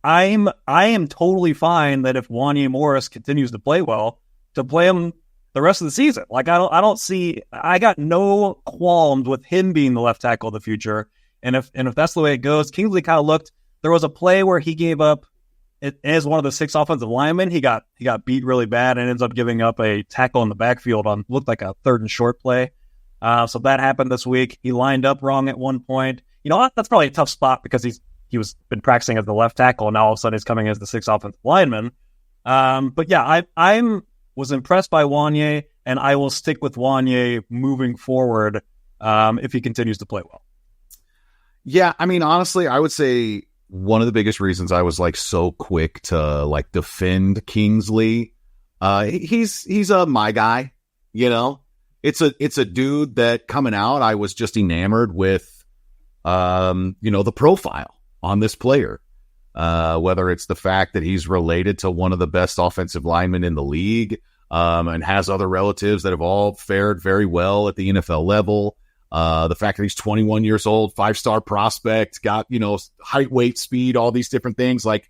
I am totally fine that if Wanya Morris continues to play well, to play him the rest of the season. Like I got no qualms with him being the left tackle of the future. And if that's the way it goes, Kingsley kind of looked. There was a play where he gave up. As one of the 6 offensive linemen, he got beat really bad and ends up giving up a tackle in the backfield on looked like a 3rd and short play. So that happened this week. He lined up wrong at one point. That's probably a tough spot because he was been practicing as the left tackle, and now all of a sudden he's coming as the 6th offensive lineman. But yeah, I was impressed by Wanya, and I will stick with Wanya moving forward if he continues to play well. Yeah, I mean, honestly, I would say one of the biggest reasons I was like so quick to like defend Kingsley, he's my guy, It's a dude that coming out, I was just enamored with, the profile on this player, whether it's the fact that he's related to one of the best offensive linemen in the league, and has other relatives that have all fared very well at the NFL level. The fact that he's 21 years old, 5-star prospect, got, height, weight, speed, all these different things. Like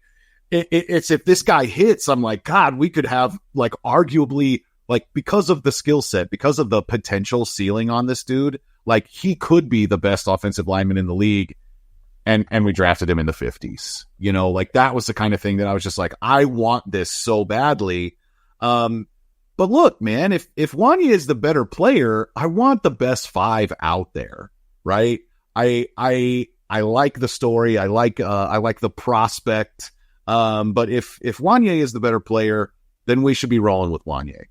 it's, if this guy hits, I'm like, God, we could have like arguably, like because of the skill set, because of the potential ceiling on this dude, like he could be the best offensive lineman in the league. And we drafted him in the 50s, like that was the kind of thing that I was just like, I want this so badly. But look, man, if Wanya is the better player, I want the best 5 out there, right? I like the story. I like the prospect. But if Wanya is the better player, then we should be rolling with Wanya.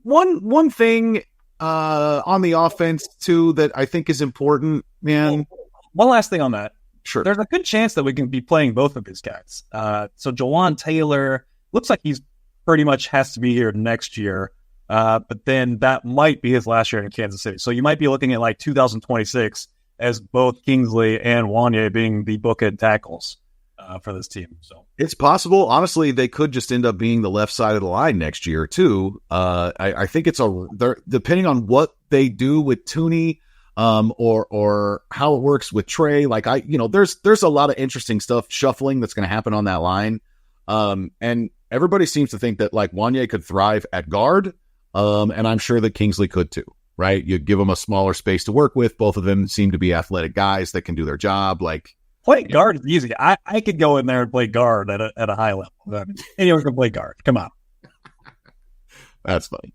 One thing on the offense too that I think is important, man. One last thing on that. Sure. There's a good chance that we can be playing both of these guys. So Jawan Taylor looks like he's pretty much has to be here next year. But then that might be his last year in Kansas City. So you might be looking at like 2026 as both Kingsley and Wanya being the bookend tackles for this team. So it's possible. Honestly, they could just end up being the left side of the line next year too. I think they're depending on what they do with Tooney, or how it works with Trey. Like there's a lot of interesting stuff shuffling that's going to happen on that line. And everybody seems to think that like Wanya could thrive at guard. And I'm sure that Kingsley could too, right? You give them a smaller space to work with. Both of them seem to be athletic guys that can do their job. Like playing guard is easy. I could go in there and play guard at a high level. Anyone can play guard. Come on. That's funny.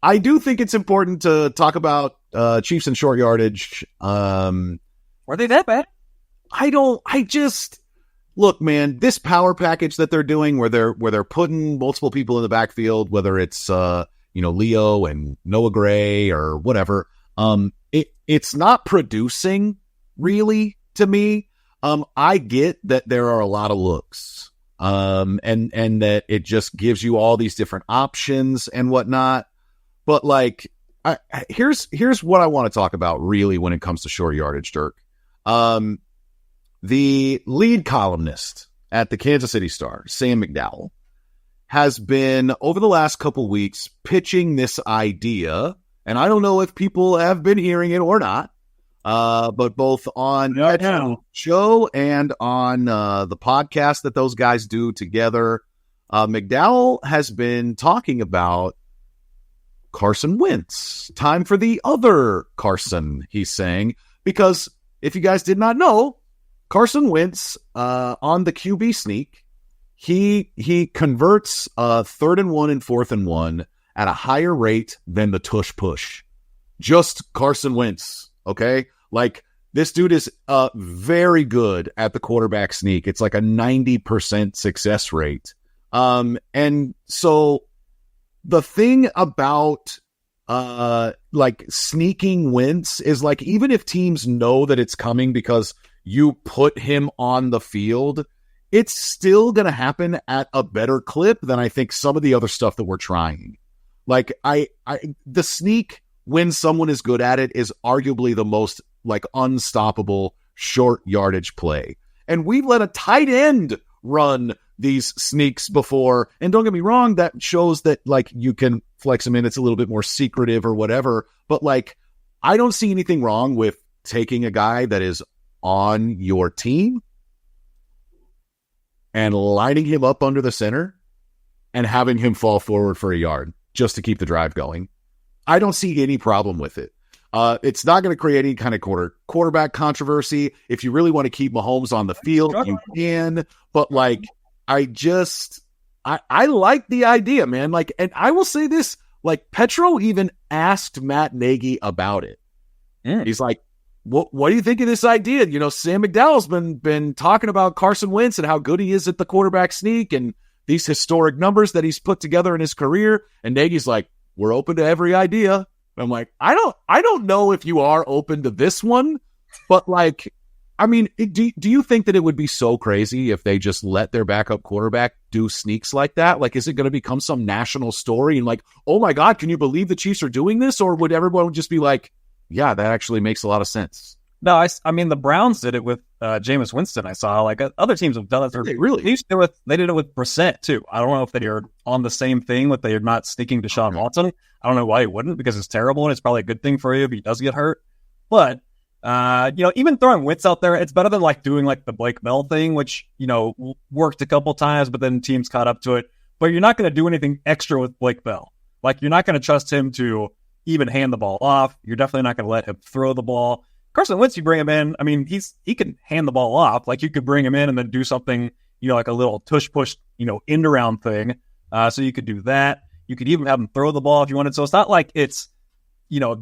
I do think it's important to talk about Chiefs and short yardage. Were they that bad? Look, man, this power package that they're doing where they're putting multiple people in the backfield, whether it's Leo and Noah Gray or whatever, it's not producing really to me. I get that there are a lot of looks. And that it just gives you all these different options and whatnot. But like, here's what I want to talk about really when it comes to short yardage, Dirk. The lead columnist at the Kansas City Star, Sam McDowell, has been over the last couple weeks pitching this the and I don't know if people have been hearing it or not, but both on the show and on the podcast that those guys do together, McDowell has been talking about Carson Wentz. Time for the other Carson, he's saying, because if you guys did not know, Carson Wentz on the QB sneak, he converts 3rd and 1 and 4th and 1 at a higher rate than the tush push. Just Carson Wentz, okay? Like, this dude is very good at the quarterback sneak. It's like a 90% success rate. And so the thing about like sneaking Wentz is like, even if teams know that it's coming because you put him on the field, it's still going to happen at a better clip than I think some of the other stuff that we're trying. Like the sneak, when someone is good at it, is arguably the most like unstoppable short yardage play. And we've let a tight end run these sneaks before. And don't get me wrong, that shows that like you can flex them in. It's a little bit more secretive or whatever. But like, I don't see anything wrong with taking a guy that is on your team and lining him up under the center and having him fall forward for a yard just to keep the drive going. I don't see any problem with it. It's not going to create any kind of quarterback controversy. If you really want to keep Mahomes on the field, you can. But like, I like the idea, man. Like, and I will say this, like, Petro even asked Matt Nagy about it. Yeah. He's like, what do you think of this idea? You know, Sam McDowell's been talking about Carson Wentz and how good he is at the quarterback sneak and these historic numbers that he's put together in his career. And Nagy's like, we're open to every idea. And I'm like, I don't know if you are open to this one, but like, I mean, do you think that it would be so crazy if they just let their backup quarterback do sneaks like that? Like, is it going to become some national story and like, oh my God, can you believe the Chiefs are doing this? Or would everyone just be like, yeah, that actually makes a lot of sense? No, I mean, the Browns did it with Jameis Winston. I saw like other teams have done it. Really? They did it with Brissett too. I don't know if they are on the same thing, but they are not sneaking Deshaun Watson. I don't know why he wouldn't, because it's terrible and it's probably a good thing for you if he does get hurt. But even throwing Wentz out there, it's better than like doing like the Blake Bell thing, which worked a couple times, but then teams caught up to it. But you're not going to do anything extra with Blake Bell. Like, you're not going to trust him to even hand the ball off. You're definitely not going to let him throw the ball. Carson Wentz, you bring him in. I mean, he can hand the ball off. Like, you could bring him in and then do something, like a little tush push, end around thing. So you could do that. You could even have him throw the ball if you wanted. So it's not like it's,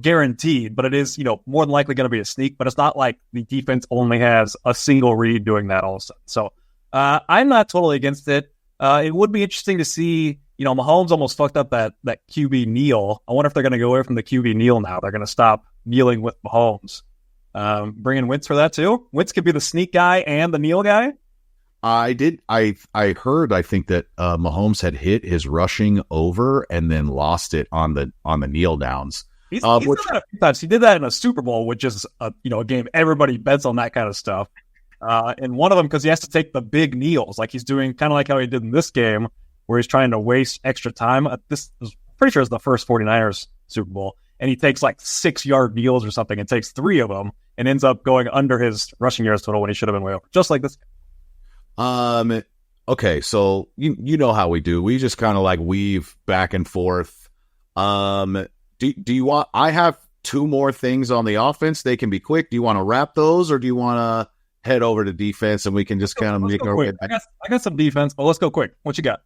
guaranteed, but it is, more than likely going to be a sneak. But it's not like the defense only has a single read doing that all of a sudden. So I'm not totally against it. It would be interesting to see Mahomes almost fucked up that QB kneel. I wonder if they're going to go away from the QB kneel now. They're going to stop kneeling with Mahomes. Bring in Wentz for that too. Wentz could be the sneak guy and the kneel guy. I heard, I think that Mahomes had hit his rushing over and then lost it on the kneel downs. He's done that a few times. He did that in a Super Bowl, which is a game everybody bets on that kind of stuff. And one of them, because he has to take the big kneels, like he's doing kind of like how he did in this game, where he's trying to waste extra time. This is pretty sure it's the first 49ers Super Bowl, and he takes like 6-yard kneels or something, and takes 3 of them, and ends up going under his rushing yards total when he should have been way over, just like this. Okay, so you know how we do. We just kind of like weave back and forth. Do you want? I have 2 more things on the offense. They can be quick. Do you want to wrap those, or do you want to head over to defense and we can just kind of make our way back? I got some defense, but let's go quick. What you got?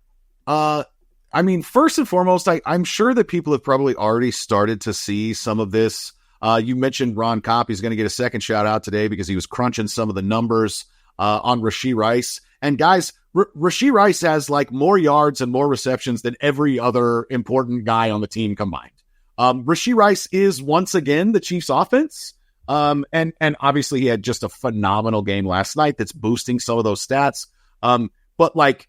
I mean, first and foremost, I'm sure that people have probably already started to see some of this. You mentioned Ron Kopp. He's going to get a second shout out today because he was crunching some of the numbers on Rashee Rice. And guys, Rashee Rice has like more yards and more receptions than every other important guy on the team combined. Rashee Rice is once again the Chiefs offense. And obviously he had just a phenomenal game last night that's boosting some of those stats. But like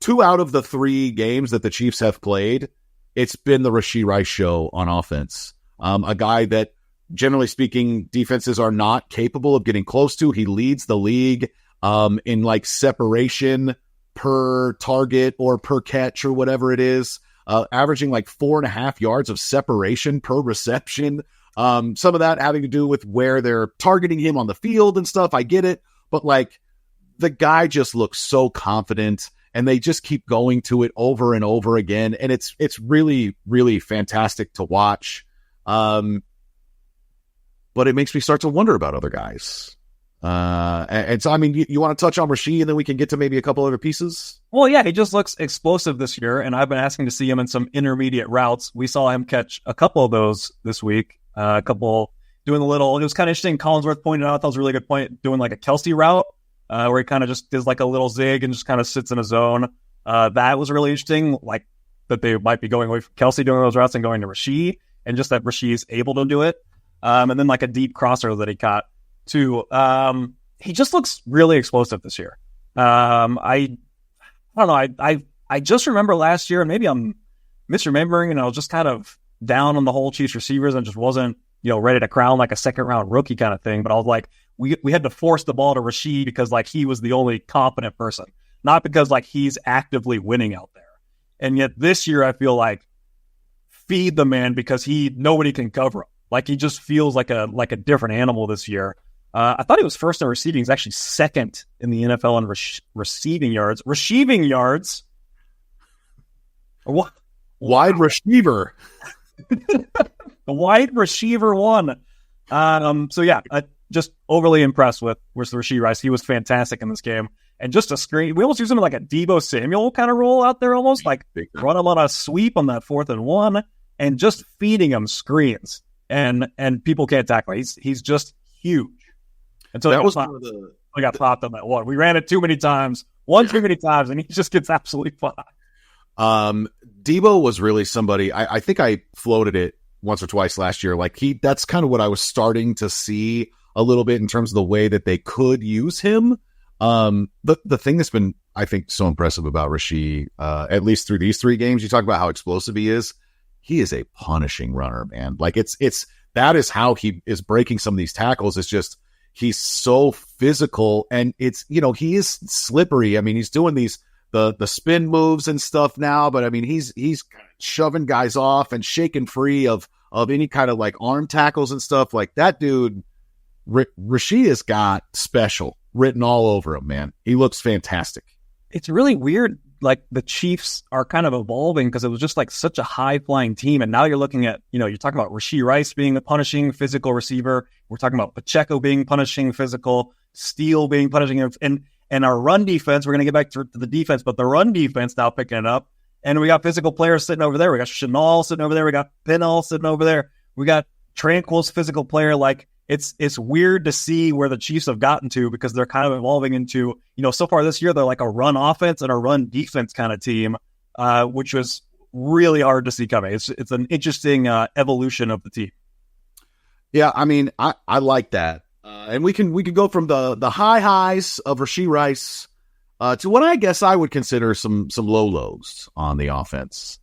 2 out of the 3 games that the Chiefs have played, it's been the Rashee Rice show on offense. A guy that, generally speaking, defenses are not capable of getting close to. He leads the league in like separation per target or per catch or whatever it is, averaging like 4.5 yards of separation per reception. Some of that having to do with where they're targeting him on the field and stuff. I get it. But like the guy just looks so confident, and they just keep going to it over and over again. And it's really, really fantastic to watch. But it makes me start to wonder about other guys. And so, I mean, you want to touch on Rashee and then we can get to maybe a couple other pieces? Well, yeah, he just looks explosive this year, and I've been asking to see him in some intermediate routes. We saw him catch a couple of those this week, a couple doing a little, it was kind of interesting. Collinsworth pointed out, that was a really good point, doing like a Kelce route, where he kind of just does like a little zig and just kind of sits in a zone. That was really interesting, like that they might be going away from Kelce doing those routes and going to Rashee, and just that Rashee is able to do it. And then like a deep crosser that he caught too. He just looks really explosive this year. I don't know. I just remember last year, and maybe I'm misremembering, and I was just kind of down on the whole Chiefs receivers and just wasn't, ready to crown like a second round rookie kind of thing. But I was like, we had to force the ball to Rashee because like he was the only competent person, not because like he's actively winning out there. And yet this year I feel like feed the man because nobody can cover him. Like he just feels like a different animal this year. I thought he was first in receiving. He's actually second in the NFL in receiving yards. Receiving yards. What? Wide receiver. The wide receiver one. So yeah, just overly impressed with Rashee Rice. He was fantastic in this game. And just a screen. We almost use him in like a Deebo Samuel kind of role out there almost. Like run him on a sweep on that 4th and 1 and just feeding him screens. And people can't tackle him. He's just huge. And so that was we got popped on that one. We ran it too many times, too many times, and he just gets absolutely fine. Deebo was really somebody, I think I floated it once or twice last year. Like that's kind of what I was starting to see a little bit in terms of the way that they could use him. The thing that's been, I think, so impressive about Rashee, at least through these 3 games, you talk about how explosive he is. He is a punishing runner, man. Like that is how he is breaking some of these tackles. It's just, he's so physical, and it's, he is slippery. I mean, he's doing the spin moves and stuff now, but I mean, he's shoving guys off and shaking free of any kind of like arm tackles and stuff. Like that dude, Rashee has got special written all over him, man. He looks fantastic. It's really weird. Like the Chiefs are kind of evolving because it was just like such a high flying team. And now you're looking at, you're talking about Rashee Rice being a punishing physical receiver. We're talking about Pacheco being punishing physical, Steele being punishing, and our run defense, we're going to get back to the defense, but the run defense now picking it up. And we got physical players sitting over there. We got Chenal sitting over there. We got Pennell sitting over there. We got Tranquil's physical player. Like it's weird to see where the Chiefs have gotten to because they're kind of evolving into, so far this year, they're like a run offense and a run defense kind of team. which was really hard to see coming. It's an interesting evolution of the team. Yeah, I mean, I like that. And we can go from the high highs of Rashee Rice to what I guess I would consider some low lows on the offense.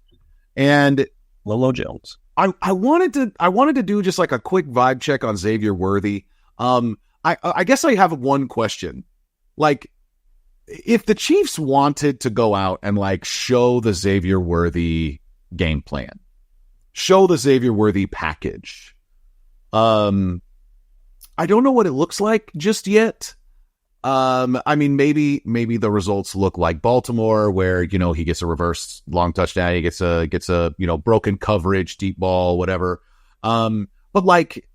And Lolo Jones. I wanted to do just like a quick vibe check on Xavier Worthy. I guess I have one question. Like, if the Chiefs wanted to go out and like show the Xavier Worthy game plan, show the Xavier Worthy package, I don't know what it looks like just yet. I mean, maybe the results look like Baltimore, where, you know, he gets a reverse long touchdown, he gets a, you know, broken coverage, deep ball, whatever. But like,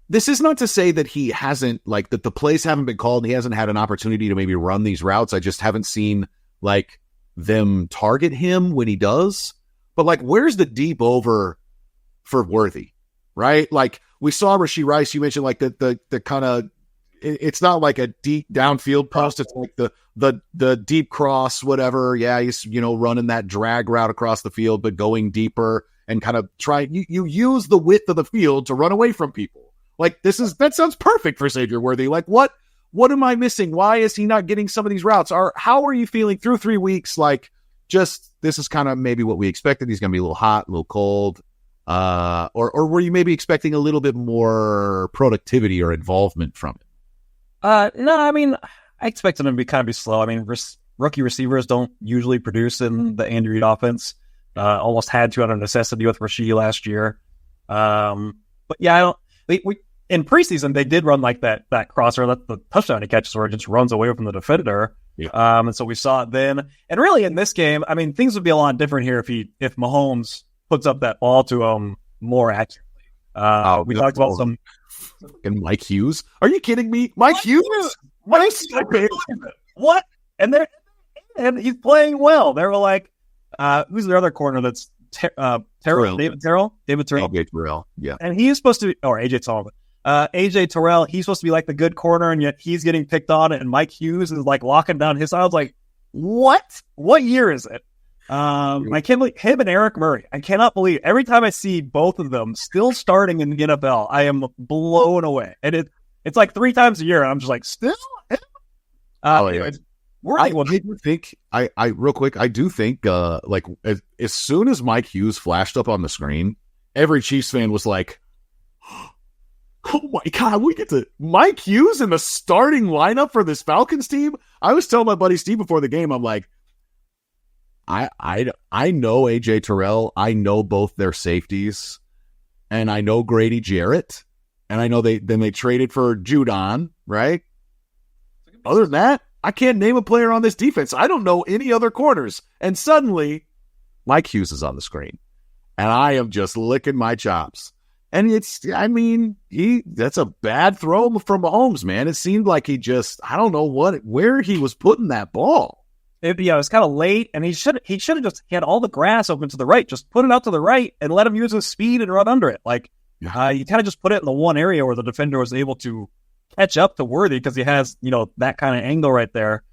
this is not to say that he hasn't, like, that the plays haven't been called. He hasn't had an opportunity to maybe run these routes. I just haven't seen like them target him when he does. But like, where's the deep over for Worthy, right? Like, we saw Rashee Rice. You mentioned like the kind of, it's not like a deep downfield post. It's like the deep cross, whatever. Yeah, he's, you know, running that drag route across the field, but going deeper and kind of you use the width of the field to run away from people. Like, that sounds perfect for Xavier Worthy. Like, what am I missing? Why is he not getting some of these routes? How are you feeling through 3 weeks? Like, just, this is kind of maybe what we expected. He's going to be a little hot, a little cold. Or were you maybe expecting a little bit more productivity or involvement from it? No, I mean, I expected him to be slow. I mean, rookie receivers don't usually produce in the Andy Reid offense. Almost had to out of necessity with Rashee last year. But yeah, we in preseason they did run like that crosser, that the touchdown he catches where it just runs away from the defender. Yeah. And so we saw it then. And really in this game, I mean, things would be a lot different here if Mahomes puts up that ball to him more accurately. We talked about some. And Mike Hughes? Are you kidding me? Mike Hughes? What? And he's playing well. They were like, who's the other corner that's Terrell? David Terrell? AJ Terrell, yeah. And he's supposed to be, or AJ Terrell. AJ Terrell, he's supposed to be like the good corner, and yet he's getting picked on, and Mike Hughes is like locking down his side. I was like, what? What year is it? I can't believe him and Eric Murray. I cannot believe every time I see both of them still starting in the NFL, I am blown away. And it's like 3 times a year, and I'm just like, still? I real quick, I do think like as soon as Mike Hughes flashed up on the screen, every Chiefs fan was like, oh my God, we get to Mike Hughes in the starting lineup for this Falcons team. I was telling my buddy Steve before the game, I'm like, I know AJ Terrell, I know both their safeties, and I know Grady Jarrett, and I know they traded for Judon, right? Other than that, I can't name a player on this defense. I don't know any other corners. And suddenly, Mike Hughes is on the screen, and I am just licking my chops. And that's a bad throw from Mahomes, man. It seemed like he just, I don't know where he was putting that ball. It was kind of late, and he should have just had all the grass open to the right. Just put it out to the right and let him use his speed and run under it. Like, you kind of just put it in the one area where the defender was able to catch up to Worthy because he has, you know, that kind of angle right there.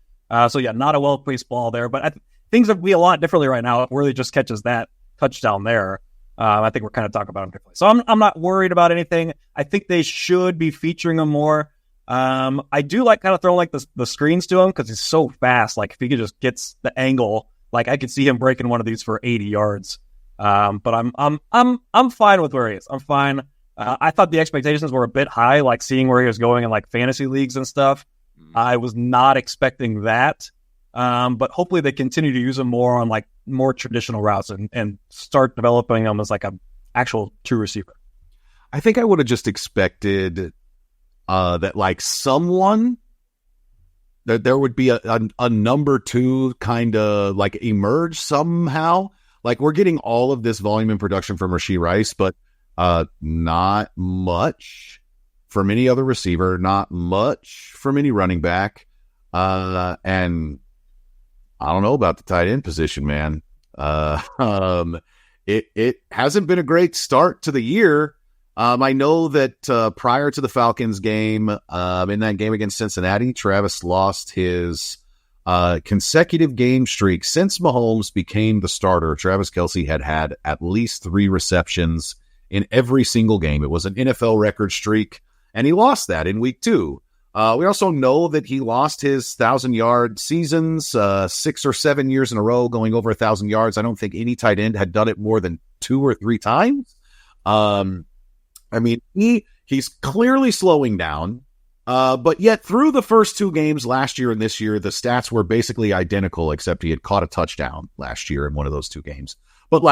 So yeah, not a well-placed ball there, but things would be a lot differently right now if Worthy just catches that touchdown there. I think we're kind of talking about him differently. So I'm not worried about anything. I think they should be featuring him more. I do like kind of throwing like the screens to him because he's so fast. Like if he could just gets the angle, like I could see him breaking one of these for 80 yards. But I'm fine with where he is. I'm fine. I thought the expectations were a bit high, like seeing where he was going in like fantasy leagues and stuff. I was not expecting that. But hopefully they continue to use him more on like more traditional routes and start developing him as like a actual true receiver. I think I would have just expected that like someone that there would be a number 2 kind of like emerge somehow. Like we're getting all of this volume and production from Rashee Rice, but not much from any other receiver, not much from any running back. And I don't know about the tight end position, man. It hasn't been a great start to the year. I know that prior to the Falcons game, in that game against Cincinnati, Travis lost his consecutive game streak since Mahomes became the starter. Travis Kelce had at least 3 receptions in every single game. It was an NFL record streak, and he lost that in week 2. We also know that he lost his 1,000-yard seasons 6 or 7 years in a row, going over 1,000 yards. I don't think any tight end had done it more than 2 or 3 times. I mean, he's clearly slowing down, but yet through the first 2 games last year and this year, the stats were basically identical, except he had caught a touchdown last year in one of those 2 games. But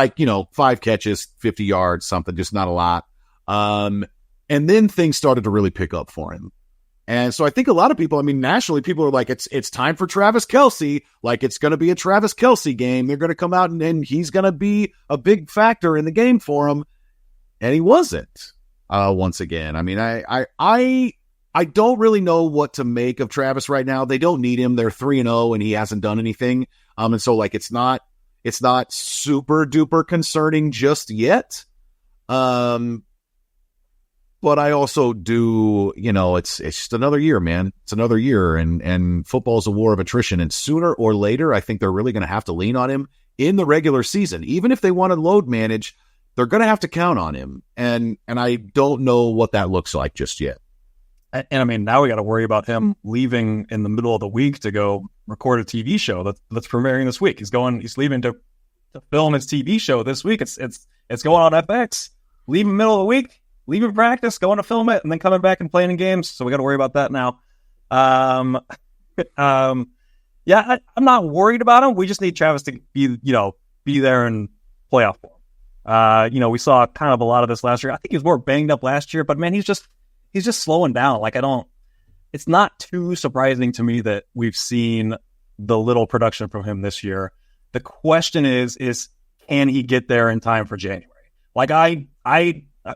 5 catches, 50 yards, something, just not a lot. And then things started to really pick up for him. And so I think a lot of people, nationally, people are like, it's time for Travis Kelce. Like, it's going to be a Travis Kelce game. They're going to come out and he's going to be a big factor in the game for him. And he wasn't, once again. I don't really know what to make of Travis right now. They don't need him. They're 3-0 and he hasn't done anything. And so it's not super duper concerning just yet. But I also do, it's just another year, man. It's another year, and football is a war of attrition. And sooner or later, I think they're really going to have to lean on him in the regular season. Even if they want to load manage, they're going to have to count on him. And I don't know what that looks like just yet. And now we got to worry about him leaving in the middle of the week to go record a TV show that's premiering this week. He's leaving to film his TV show this week. It's going on FX. Leaving middle of the week. Leaving practice, going to film it, and then coming back and playing in games. So we got to worry about that now. I'm not worried about him. We just need Travis to be there in playoff form. We saw kind of a lot of this last year. I think he was more banged up last year, but man, he's just slowing down. It's not too surprising to me that we've seen the little production from him this year. The question is can he get there in time for January?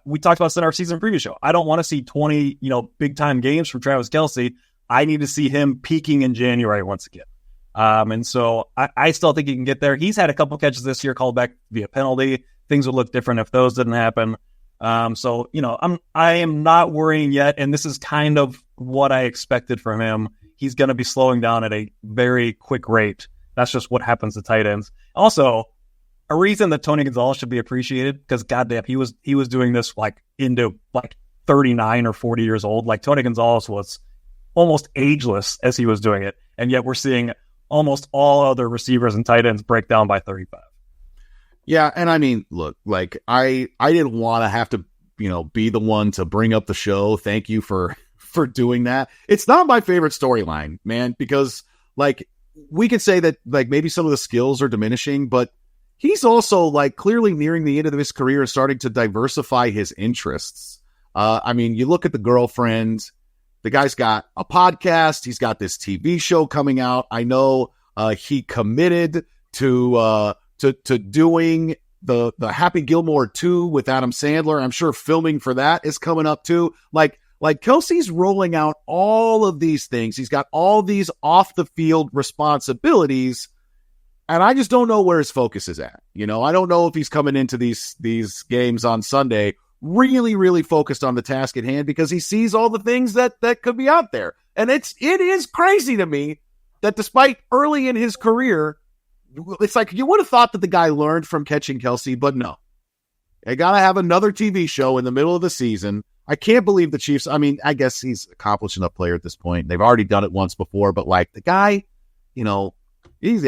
We talked about this in our season preview show. I don't want to see 20, big time games from Travis Kelce. I need to see him peaking in January once again. And so I still think he can get there. He's had a couple catches this year called back via penalty. Things would look different if those didn't happen. I am not worrying yet. And this is kind of what I expected from him. He's going to be slowing down at a very quick rate. That's just what happens to tight ends. Also, a reason that Tony Gonzalez should be appreciated, because goddamn, he was doing this into 39 or 40 years old. Tony Gonzalez was almost ageless as he was doing it, and yet we're seeing almost all other receivers and tight ends break down by 35. Yeah, and look, I didn't want to have to be the one to bring up the show. Thank you for doing that. It's not my favorite storyline, man, because we could say that maybe some of the skills are diminishing, but he's also clearly nearing the end of his career and starting to diversify his interests. You look at the girlfriend, the guy's got a podcast. He's got this TV show coming out. I know he committed to doing the Happy Gilmore 2 with Adam Sandler. I'm sure filming for that is coming up too. Kelce's rolling out all of these things. He's got all these off the field responsibilities. And I just don't know where his focus is at. I don't know if he's coming into these games on Sunday really, really focused on the task at hand, because he sees all the things that could be out there. And it is crazy to me that despite early in his career, it's you would have thought that the guy learned from catching Kelce, but no. They got to have another TV show in the middle of the season. I can't believe the Chiefs. I guess he's an accomplished enough player at this point. They've already done it once before, but the guy, is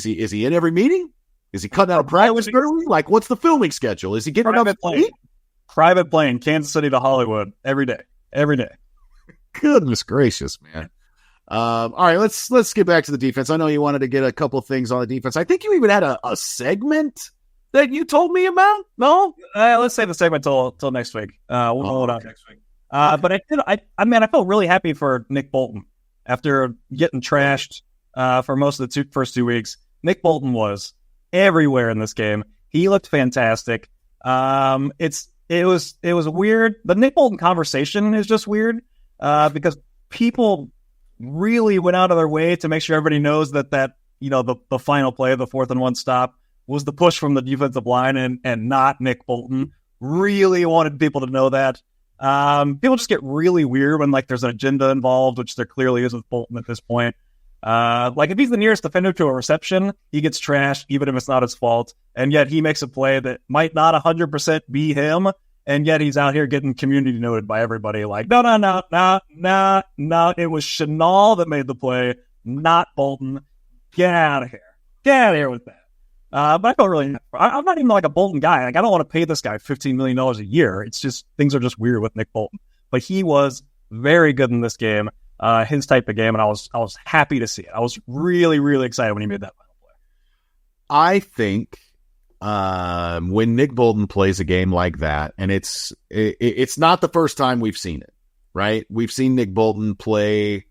he in every meeting? Is he cutting out a practice early? What's the filming schedule? Is he getting private plane, Kansas City to Hollywood every day? Goodness gracious, man. All right, let's get back to the defense. I know you wanted to get a couple things on the defense. I think you even had a segment that you told me about. No, let's save the segment till next week. We'll roll it out next week. But I felt really happy for Nick Bolton after getting trashed for most of the first 2 weeks. Nick Bolton was everywhere in this game. He looked fantastic. It was weird. The Nick Bolton conversation is just weird because people really went out of their way to make sure everybody knows that the final play, the 4th and 1 stop, was the push from the defensive line and not Nick Bolton. Really wanted people to know that. People just get really weird when there's an agenda involved, which there clearly is with Bolton at this point. Like if he's the nearest defender to a reception, he gets trashed, even if it's not his fault. And yet he makes a play that might not 100% be him. And yet he's out here getting community noted by everybody. Like, no. It was Chenal that made the play, not Bolton. Get out of here. Get out of here with that. But I don't really, I'm not even like a Bolton guy. Like I don't want to pay this guy $15 million a year. It's just, things are just weird with Nick Bolton. But he was very good in this game, his type of game. And I was happy to see it. I was really, really excited when he made that final play. I think when Nick Bolton plays a game like that, and it's not the first time we've seen it, right? We've seen Nick Bolton play,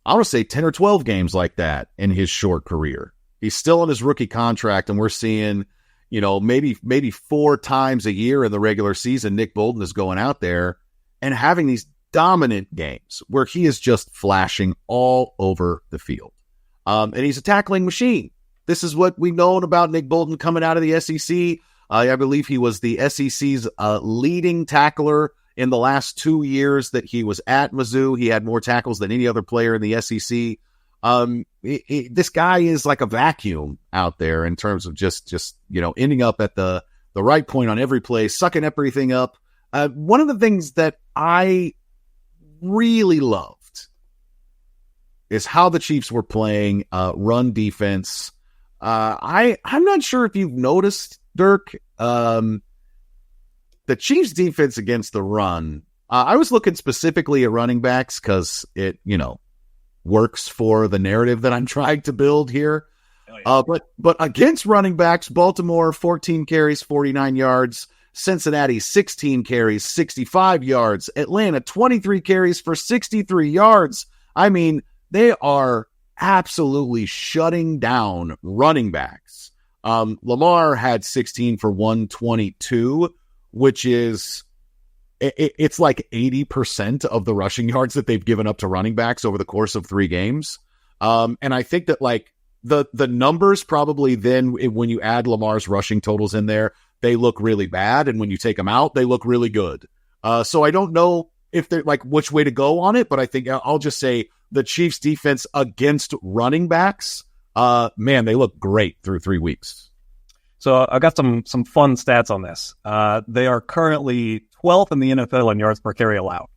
I want to say 10 or 12 games like that in his short career. He's still on his rookie contract, and we're seeing, maybe 4 times a year in the regular season, Nick Bolton is going out there and having these dominant games where he is just flashing all over the field. And he's a tackling machine. This is what we've known about Nick Bolton coming out of the SEC. I believe he was the SEC's leading tackler in the last 2 years that he was at Mizzou. He had more tackles than any other player in the SEC. This guy is like a vacuum out there in terms of just ending up at the right point on every play, sucking everything up. One of the things that I really loved is how the Chiefs were playing run defense. I'm not sure if you've noticed, Dirk, the Chiefs defense against the run. I was looking specifically at running backs because it, works for the narrative that I'm trying to build here. Oh, yeah. But against running backs, Baltimore, 14 carries, 49 yards. Cincinnati, 16 carries, 65 yards. Atlanta, 23 carries for 63 yards. I mean, they are absolutely shutting down running backs. Lamar had 16 for 122, which is, it's like 80% of the rushing yards that they've given up to running backs over the course of 3 games. And I think that like the numbers probably then, when you add Lamar's rushing totals in there, they look really bad. And when you take them out, they look really good. So I don't know if they're like which way to go on it, but I think I'll just say the Chiefs defense against running backs, man, they look great through 3 weeks. So I got some fun stats on this. They are currently 12th in the NFL in yards per carry allowed.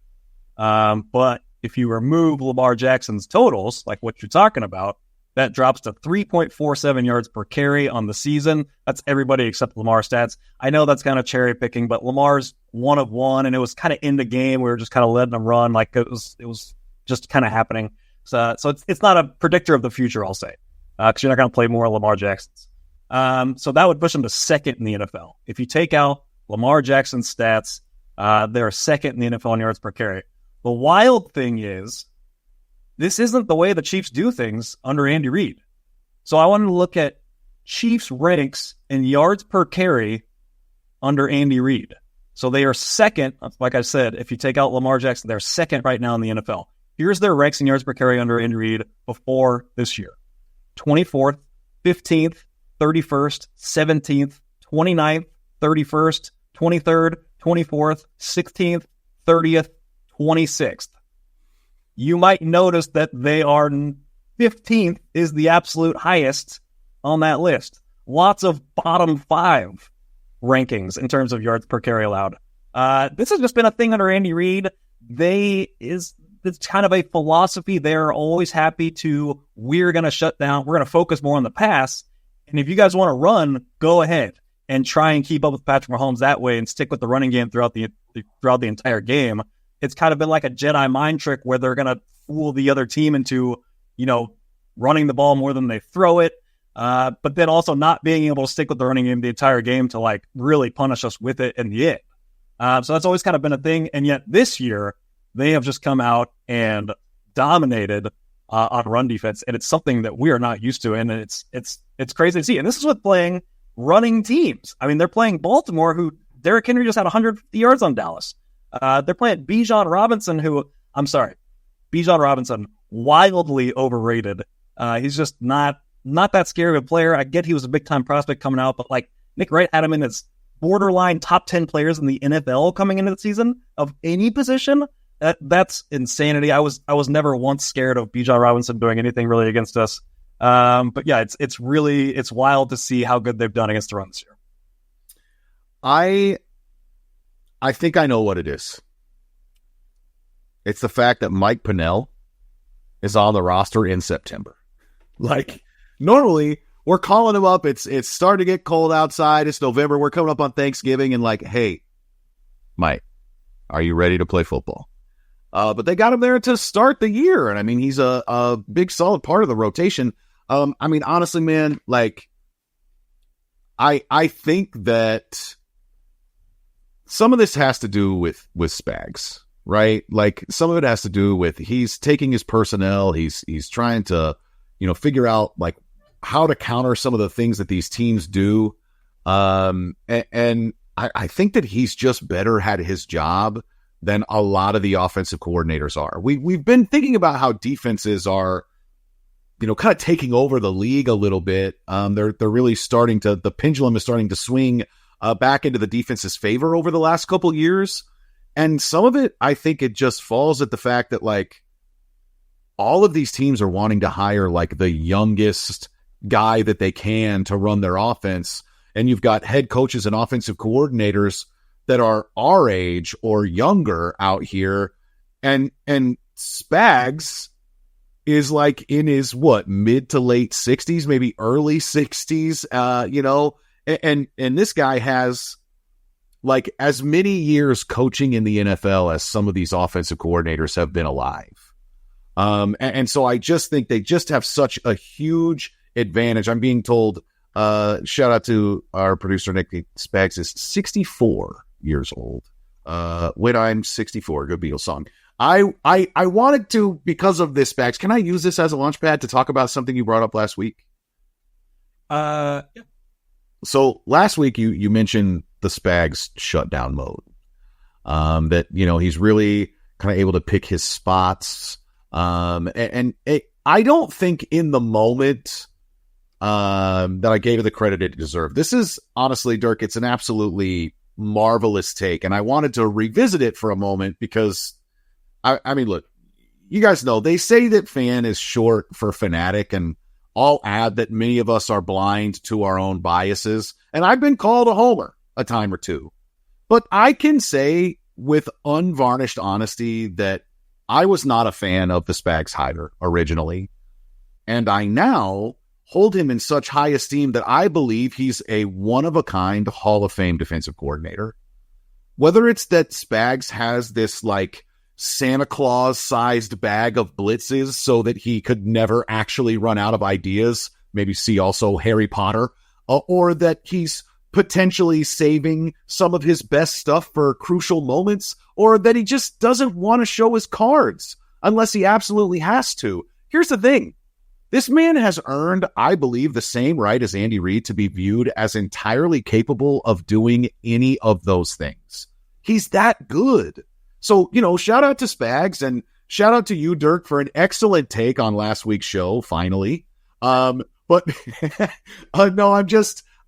But if you remove Lamar Jackson's totals, like what you're talking about, that drops to 3.47 yards per carry on the season. That's everybody except Lamar's stats. I know that's kind of cherry picking, but Lamar's 1 of 1, and it was kind of in the game. We were just kind of letting him run, like it was just kind of happening. So it's not a predictor of the future, I'll say, because you're not going to play more Lamar Jacksons. So that would push him to 2nd in the NFL. If you take out Lamar Jackson's stats, they're 2nd in the NFL in yards per carry. The wild thing is, this isn't the way the Chiefs do things under Andy Reid. So I wanted to look at Chiefs ranks in yards per carry under Andy Reid. So they are 2nd, like I said, if you take out Lamar Jackson, they're 2nd right now in the NFL. Here's their ranks in yards per carry under Andy Reid before this year. 24th, 15th, 31st, 17th, 29th, 31st, 23rd, 24th, 16th, 30th, 26th. You might notice that they are 15th is the absolute highest on that list. Lots of bottom 5 rankings in terms of yards per carry allowed. This has just been a thing under Andy Reid. It's kind of a philosophy. They're always happy to, we're going to shut down. We're going to focus more on the pass. And if you guys want to run, go ahead and try and keep up with Patrick Mahomes that way and stick with the running game throughout the entire game. It's kind of been like a Jedi mind trick where they're going to fool the other team into, running the ball more than they throw it. But then also not being able to stick with the running game the entire game to like really punish us with it in the end. So that's always kind of been a thing. And yet this year they have just come out and dominated on run defense. And it's something that we are not used to. And it's crazy to see. And this is with playing running teams. I mean, they're playing Baltimore, who Derrick Henry just had 150 yards on Dallas. They're playing Bijan Robinson, Bijan Robinson, wildly overrated. He's just not that scary of a player. I get he was a big-time prospect coming out, but like Nick Wright had him in his borderline top 10 players in the NFL coming into the season of any position. that's insanity. I was never once scared of Bijan Robinson doing anything really against us. But yeah, it's wild to see how good they've done against the run this year. I think I know what it is. It's the fact that Mike Pennell is on the roster in September. Like, normally we're calling him up. It's starting to get cold outside. It's November. We're coming up on Thanksgiving and like, hey, Mike, are you ready to play football? But they got him there to start the year. And I mean, he's a big, solid part of the rotation. I mean, honestly, man, like, I think that some of this has to do with Spags, right? Like, some of it has to do with he's taking his personnel. He's trying to, figure out like how to counter some of the things that these teams do. And I think that he's just better at his job than a lot of the offensive coordinators are. We've been thinking about how defenses are, kind of taking over the league a little bit. They're really the pendulum is starting to swing back into the defense's favor over the last couple years. And some of it, I think it just falls at the fact that like all of these teams are wanting to hire like the youngest guy that they can to run their offense. And you've got head coaches and offensive coordinators that are our age or younger out here. And Spags is like in his mid to late 60s, maybe early 60s, and this guy has like as many years coaching in the NFL as some of these offensive coordinators have been alive. And so I just think they just have such a huge advantage. I'm being told, shout out to our producer, Nick, Spags is 64 years old. When I'm 64, good Beatles song. I wanted to, because of this, Spags, can I use this as a launch pad to talk about something you brought up last week? Yeah. So last week you mentioned the Spags shutdown mode. That, he's really kind of able to pick his spots. I don't think in the moment that I gave it the credit it deserved. This is honestly, Dirk, it's an absolutely marvelous take. And I wanted to revisit it for a moment because I mean, look, you guys know they say that fan is short for fanatic, and I'll add that many of us are blind to our own biases. And I've been called a homer a time or two, but I can say with unvarnished honesty that I was not a fan of the Spags hire originally. And I now hold him in such high esteem that I believe he's a one-of-a-kind Hall of Fame defensive coordinator. Whether it's that Spags has this like Santa Claus-sized bag of blitzes so that he could never actually run out of ideas, maybe see also Harry Potter, or that he's potentially saving some of his best stuff for crucial moments, or that he just doesn't want to show his cards unless he absolutely has to. Here's the thing. This man has earned, I believe, the same right as Andy Reid to be viewed as entirely capable of doing any of those things. He's that good. So, shout out to Spags and shout out to you, Dirk, for an excellent take on last week's show, finally. But no,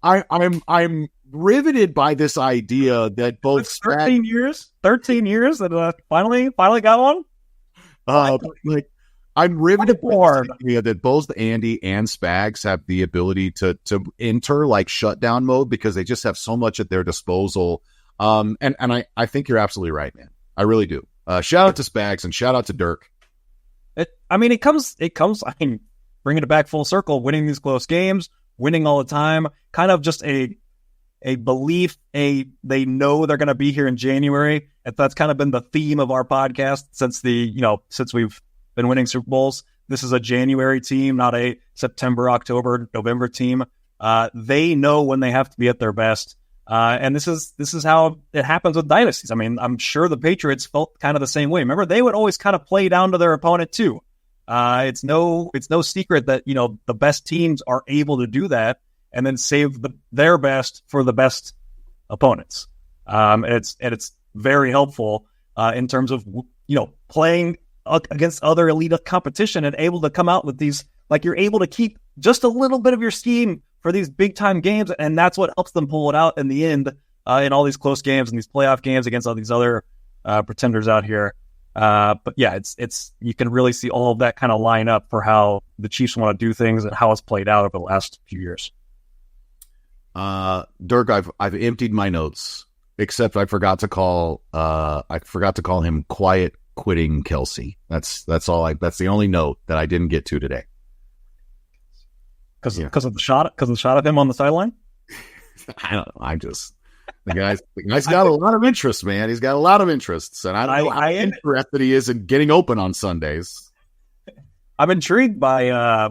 I'm riveted by this idea that both 13 years that finally got one. I'm riveted by this idea that both Andy and Spags have the ability to enter like shutdown mode because they just have so much at their disposal. And I think you're absolutely right, man. I really do. Shout out to Spags and shout out to Dirk. It comes, bringing it back full circle, winning these close games, winning all the time, kind of just a belief, they know they're going to be here in January. And that's kind of been the theme of our podcast since we've been winning Super Bowls. This is a January team, not a September, October, November team. They know when they have to be at their best. And this is how it happens with dynasties. I mean, I'm sure the Patriots felt kind of the same way. Remember, they would always kind of play down to their opponent too. It's no secret that, the best teams are able to do that and then save their best for the best opponents. It's very helpful in terms of, playing against other elite competition and able to come out with these, like you're able to keep just a little bit of your scheme for these big time games. And that's what helps them pull it out in the end in all these close games and these playoff games against all these other pretenders out here. But yeah, it's you can really see all of that kind of line up for how the Chiefs want to do things and how it's played out over the last few years. Dirk, I've emptied my notes, except I forgot to call him quiet quitting Kelce. That's the only note that I didn't get to today. Because of the shot of him on the sideline. I don't know. The guy's got a lot of interests, man. He's got a lot of interests, and I don't know how interested he is in getting open on Sundays. I'm intrigued by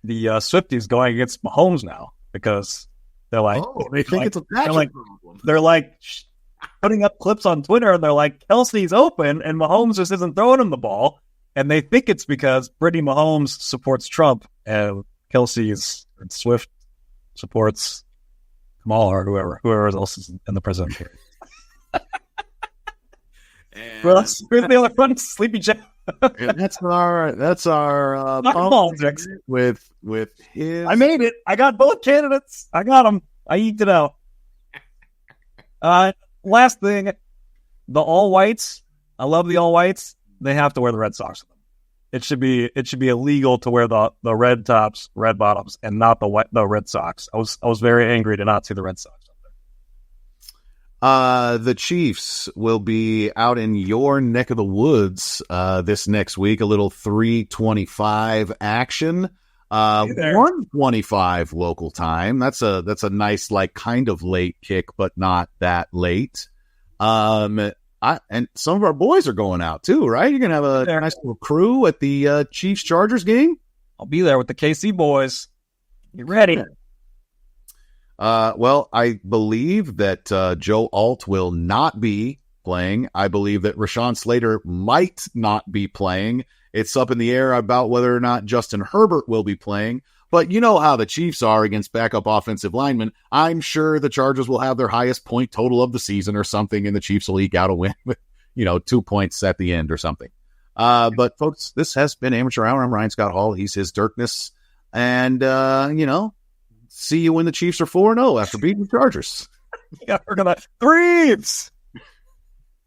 the Swifties going against Mahomes now, because they're like, they think it's a Patrick problem. They're like putting up clips on Twitter, and they're like, Kelce's open, and Mahomes just isn't throwing him the ball, and they think it's because Brittany Mahomes supports Trump and Kelce Swift supports Kamala or whoever else is in the president. Where's the other one? Sleepy Joe. And that's our politics with his. I made it. I got both candidates. I got them. I eked it out. Last thing, the all whites. I love the all whites. They have to wear the red socks. It should be illegal to wear the red tops, red bottoms, and not the red socks. I was very angry to not see the red socks up there. The Chiefs will be out in your neck of the woods this next week. A little 3:25 action. 1:25 local time. That's a nice, like, kind of late kick, but not that late. And some of our boys are going out too, right? You're gonna have a nice little crew at the Chiefs Chargers game. I'll be there with the KC boys. You ready? Well, I believe that Joe Alt will not be playing. I believe that Rashawn Slater might not be playing. It's up in the air about whether or not Justin Herbert will be playing. But you know how the Chiefs are against backup offensive linemen. I'm sure the Chargers will have their highest point total of the season or something, and the Chiefs will eke out a win with, 2 points at the end or something. But folks, this has been Amateur Hour. I'm Ryan Scott Hall. He's his Dirkness. And, see you when the Chiefs are 4-0 after beating the Chargers. Yeah, we're gonna threes.